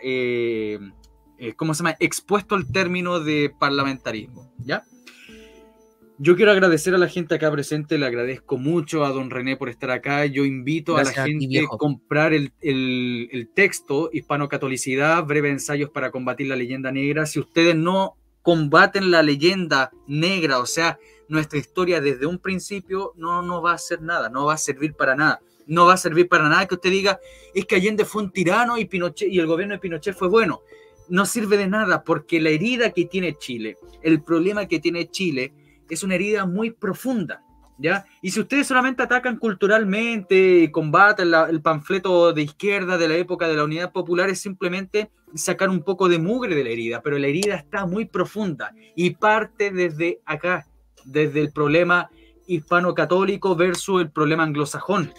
Speaker 1: ¿cómo se llama? Expuesto el término de parlamentarismo, ¿ya? Yo quiero agradecer a la gente acá presente, le agradezco mucho a don René por estar acá. Yo invito
Speaker 2: Gracias
Speaker 1: a la gente a comprar el texto Hispano-Catolicidad, breve ensayos para combatir la leyenda negra. Si ustedes no combaten la leyenda negra, o sea, nuestra historia desde un principio, no va a hacer nada, no va a servir para nada. No va a servir para nada que usted diga, es que Allende fue un tirano y Pinochet y el gobierno de Pinochet fue bueno. No sirve de nada porque la herida que tiene Chile, el problema que tiene Chile, es una herida muy profunda, ¿ya? Y si ustedes solamente atacan culturalmente y combaten el panfleto de izquierda de la época de la Unidad Popular, es simplemente sacar un poco de mugre de la herida, pero la herida está muy profunda y parte desde acá, desde el problema hispano-católico versus el problema anglosajón.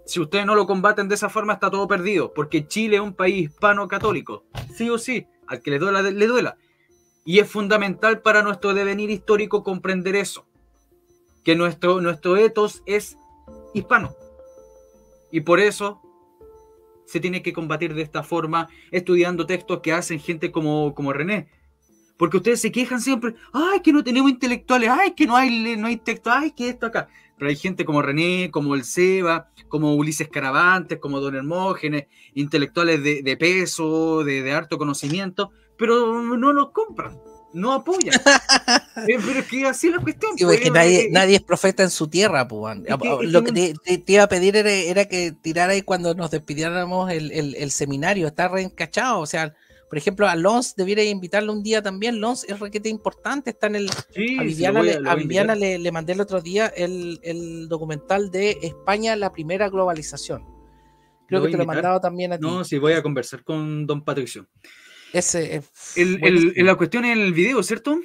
Speaker 1: Si ustedes no lo combaten de esa forma, está todo perdido, porque Chile es un país hispano-católico, sí o sí, al que le duela, le duela. Y es fundamental para nuestro devenir histórico comprender eso, que nuestro ethos es hispano. Y por eso se tiene que combatir de esta forma, estudiando textos que hacen gente como René. Porque ustedes se quejan siempre, ay, que no tenemos intelectuales, ay, que no hay texto, ay, que esto acá. Pero hay gente como René, como el Seba, como Ulises Caravantes, como Don Hermógenes, intelectuales de peso, de harto conocimiento, pero no los compran, no apoyan. Pero es que así es la cuestión.
Speaker 2: Sí, pues, que nadie es profeta en su tierra, pues. Lo que te iba a pedir era que tirara ahí cuando nos despidiéramos el seminario, está reencachado, o sea, por ejemplo, a Lons debiera invitarlo un día también. Lons es requete importante, está en el... Sí, a Viviana le mandé el otro día el documental de España, la primera globalización. Creo que te lo he mandado también a ti.
Speaker 1: No, sí, voy a conversar con don Patricio.
Speaker 2: La
Speaker 1: cuestión es el video, ¿cierto?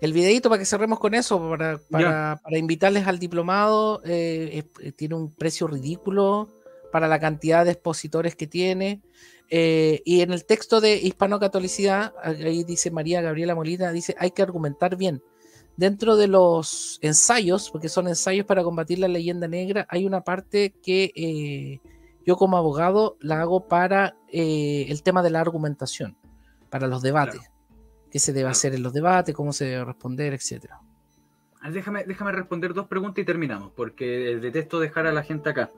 Speaker 2: El videito, para que cerremos con eso, para invitarles al diplomado, tiene un precio ridículo para la cantidad de expositores que tiene. Y en el texto de Hispano-Catolicidad, ahí dice María Gabriela Molina, dice, hay que argumentar bien. Dentro de los ensayos, porque son ensayos para combatir la leyenda negra, hay una parte que yo como abogado la hago para el tema de la argumentación, para los debates. Claro. ¿Qué se debe hacer en los debates? ¿Cómo se debe responder? Etcétera.
Speaker 1: Déjame responder 2 preguntas y terminamos, porque detesto dejar a la gente acá.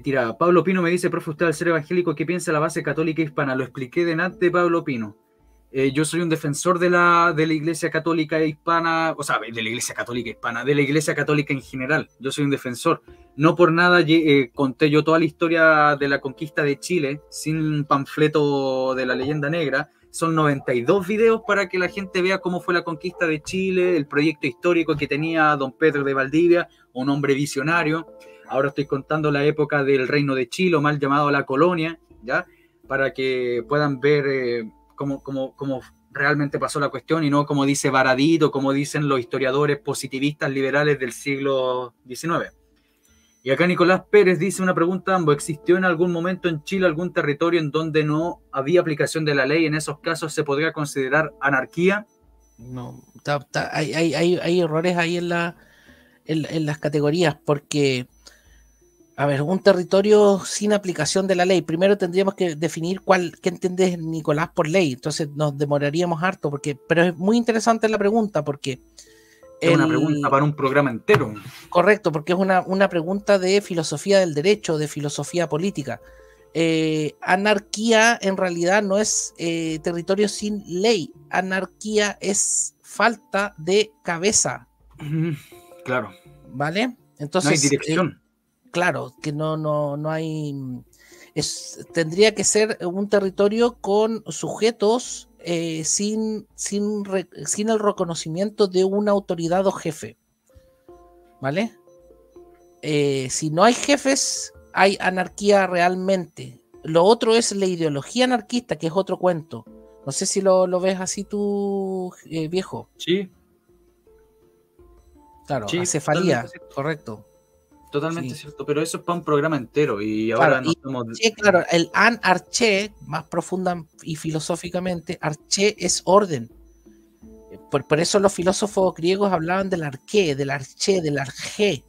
Speaker 1: Tira, Pablo Pino me dice, profe, usted al ser evangélico, ¿qué piensa la base católica hispana? Lo expliqué delante, Pablo Pino. Yo soy un defensor de la Iglesia Católica Hispana, o sea, de la Iglesia Católica Hispana, de la Iglesia Católica en general. Yo soy un defensor. No por nada conté yo toda la historia de la conquista de Chile sin un panfleto de la leyenda negra. Son 92 videos para que la gente vea cómo fue la conquista de Chile, el proyecto histórico que tenía don Pedro de Valdivia, un hombre visionario. Ahora estoy contando la época del Reino de Chile, o mal llamado la colonia, ¿ya? Para que puedan ver cómo realmente pasó la cuestión y no como dice Baradit, como dicen los historiadores positivistas liberales del siglo XIX. Y acá Nicolás Pérez dice una pregunta, ambos, ¿existió en algún momento en Chile algún territorio en donde no había aplicación de la ley? ¿En esos casos se podría considerar anarquía?
Speaker 2: No, hay errores ahí en las categorías, porque... A ver, un territorio sin aplicación de la ley. Primero tendríamos que definir qué entiende Nicolás por ley. Entonces nos demoraríamos harto, pero es muy interesante la pregunta, porque...
Speaker 1: Es una pregunta para un programa entero.
Speaker 2: Correcto, porque es una pregunta de filosofía del derecho, de filosofía política. Anarquía en realidad no es territorio sin ley. Anarquía es falta de cabeza.
Speaker 1: Claro.
Speaker 2: ¿Vale? Entonces...
Speaker 1: No hay dirección.
Speaker 2: claro, que no hay... tendría que ser un territorio con sujetos sin el reconocimiento de una autoridad o jefe, ¿vale? Si no hay jefes, hay anarquía realmente. Lo otro es la ideología anarquista, que es otro cuento. No sé si lo ves así tú, viejo.
Speaker 1: Sí.
Speaker 2: Claro,
Speaker 1: Sí,
Speaker 2: acefalía, correcto.
Speaker 1: Totalmente
Speaker 2: Sí.
Speaker 1: cierto, pero eso es para un programa entero y ahora
Speaker 2: Claro,
Speaker 1: no
Speaker 2: y
Speaker 1: estamos...
Speaker 2: Arché, claro, el Arché, más profunda y filosóficamente, Arché es orden. Por eso los filósofos griegos hablaban del arqué, del arché, del arjé.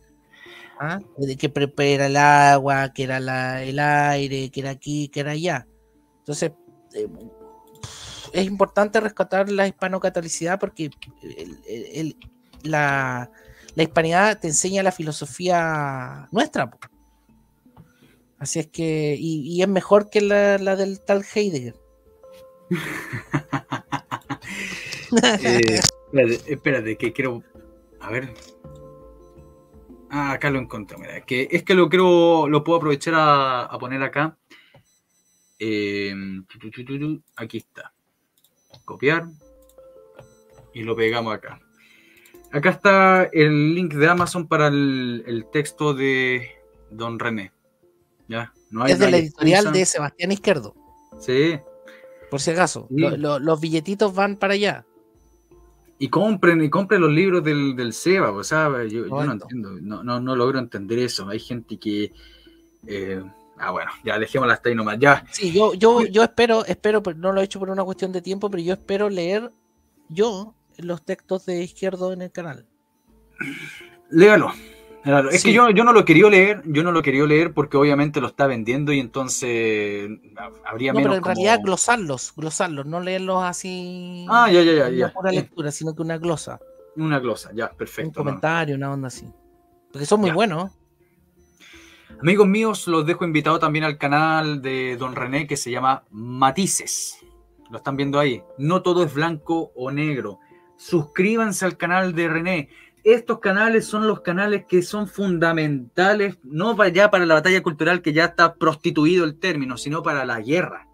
Speaker 2: ¿Ah? De que era el agua, que era el aire, que era aquí, que era allá. Entonces, es importante rescatar la hispanocatolicidad porque la hispanidad te enseña la filosofía nuestra. Así es que, y es mejor que la del tal Heidegger.
Speaker 1: Espérate, que quiero... A ver... acá lo encontré, mira, es que lo puedo aprovechar a poner acá. Aquí está. Copiar. Y lo pegamos acá. Acá está el link de Amazon para el texto de Don René. ¿Ya? No hay,
Speaker 2: es de la editorial
Speaker 1: excusa.
Speaker 2: de Sebastián Izquierdo.
Speaker 1: Sí.
Speaker 2: Por si acaso.
Speaker 1: Sí.
Speaker 2: Los billetitos van para allá.
Speaker 1: Y compren los libros del Seba, o sea, yo no entiendo, no logro entender eso. Hay gente que... bueno, ya dejémosla hasta ahí nomás, ya.
Speaker 2: Sí, yo espero, pero no lo he hecho por una cuestión de tiempo, pero yo espero leer los textos de Izquierdo en el canal.
Speaker 1: Léalo. Es
Speaker 2: Sí.
Speaker 1: que yo no lo quería leer porque obviamente lo está vendiendo y entonces habría menos.
Speaker 2: Pero en realidad glosarlos, no leerlos así.
Speaker 1: Ya.
Speaker 2: Una pura lectura, sino que una glosa.
Speaker 1: Una glosa, ya, perfecto.
Speaker 2: Un comentario, una onda así. Porque son muy buenos.
Speaker 1: Amigos míos, los dejo invitados también al canal de Don René que se llama Matices. Lo están viendo ahí. No todo es blanco o negro. Suscríbanse al canal de René. Estos canales son los canales que son fundamentales, no ya para la batalla cultural, que ya está prostituido el término, sino para la guerra.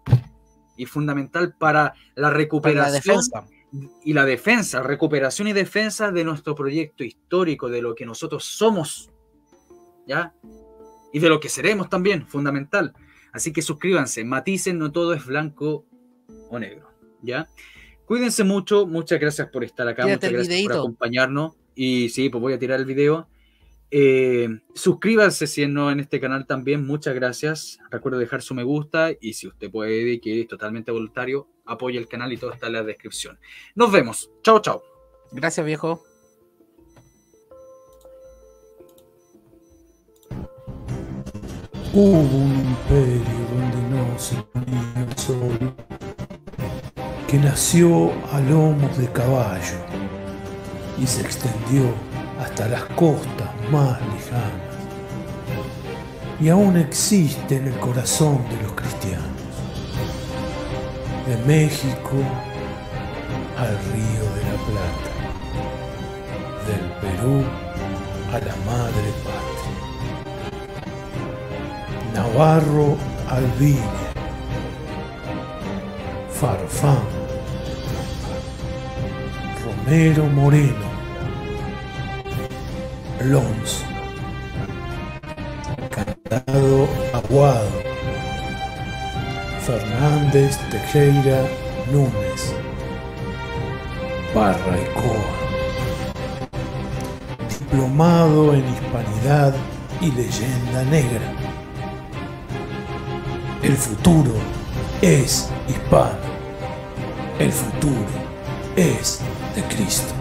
Speaker 1: Y fundamental para la recuperación y la defensa, recuperación y defensa de nuestro proyecto histórico, de lo que nosotros somos, ¿ya? Y de lo que seremos también, fundamental. Así que suscríbanse, Matices, no todo es blanco o negro, ¿ya? Cuídense mucho, muchas gracias por estar acá, muchas gracias por acompañarnos. Y sí, pues voy a tirar el video. Suscríbanse si no en este canal también, muchas gracias. Recuerda dejar su me gusta y si usted puede, que es totalmente voluntario, apoya el canal y todo está en la descripción. Nos vemos. Chao, chao.
Speaker 2: Gracias, viejo.
Speaker 3: Hubo un imperio donde no se ponía el sol, que nació a lomos de caballo y se extendió hasta las costas más lejanas. Y aún existe en el corazón de los cristianos, de México al Río de la Plata, del Perú a la madre patria, Navarro al Vine, Farfán, Romero Moreno, Lons, Cantado Aguado, Fernández Tejera Núñez, Parra y Coa, diplomado en Hispanidad y Leyenda Negra. El futuro es hispano, el futuro es de Cristo.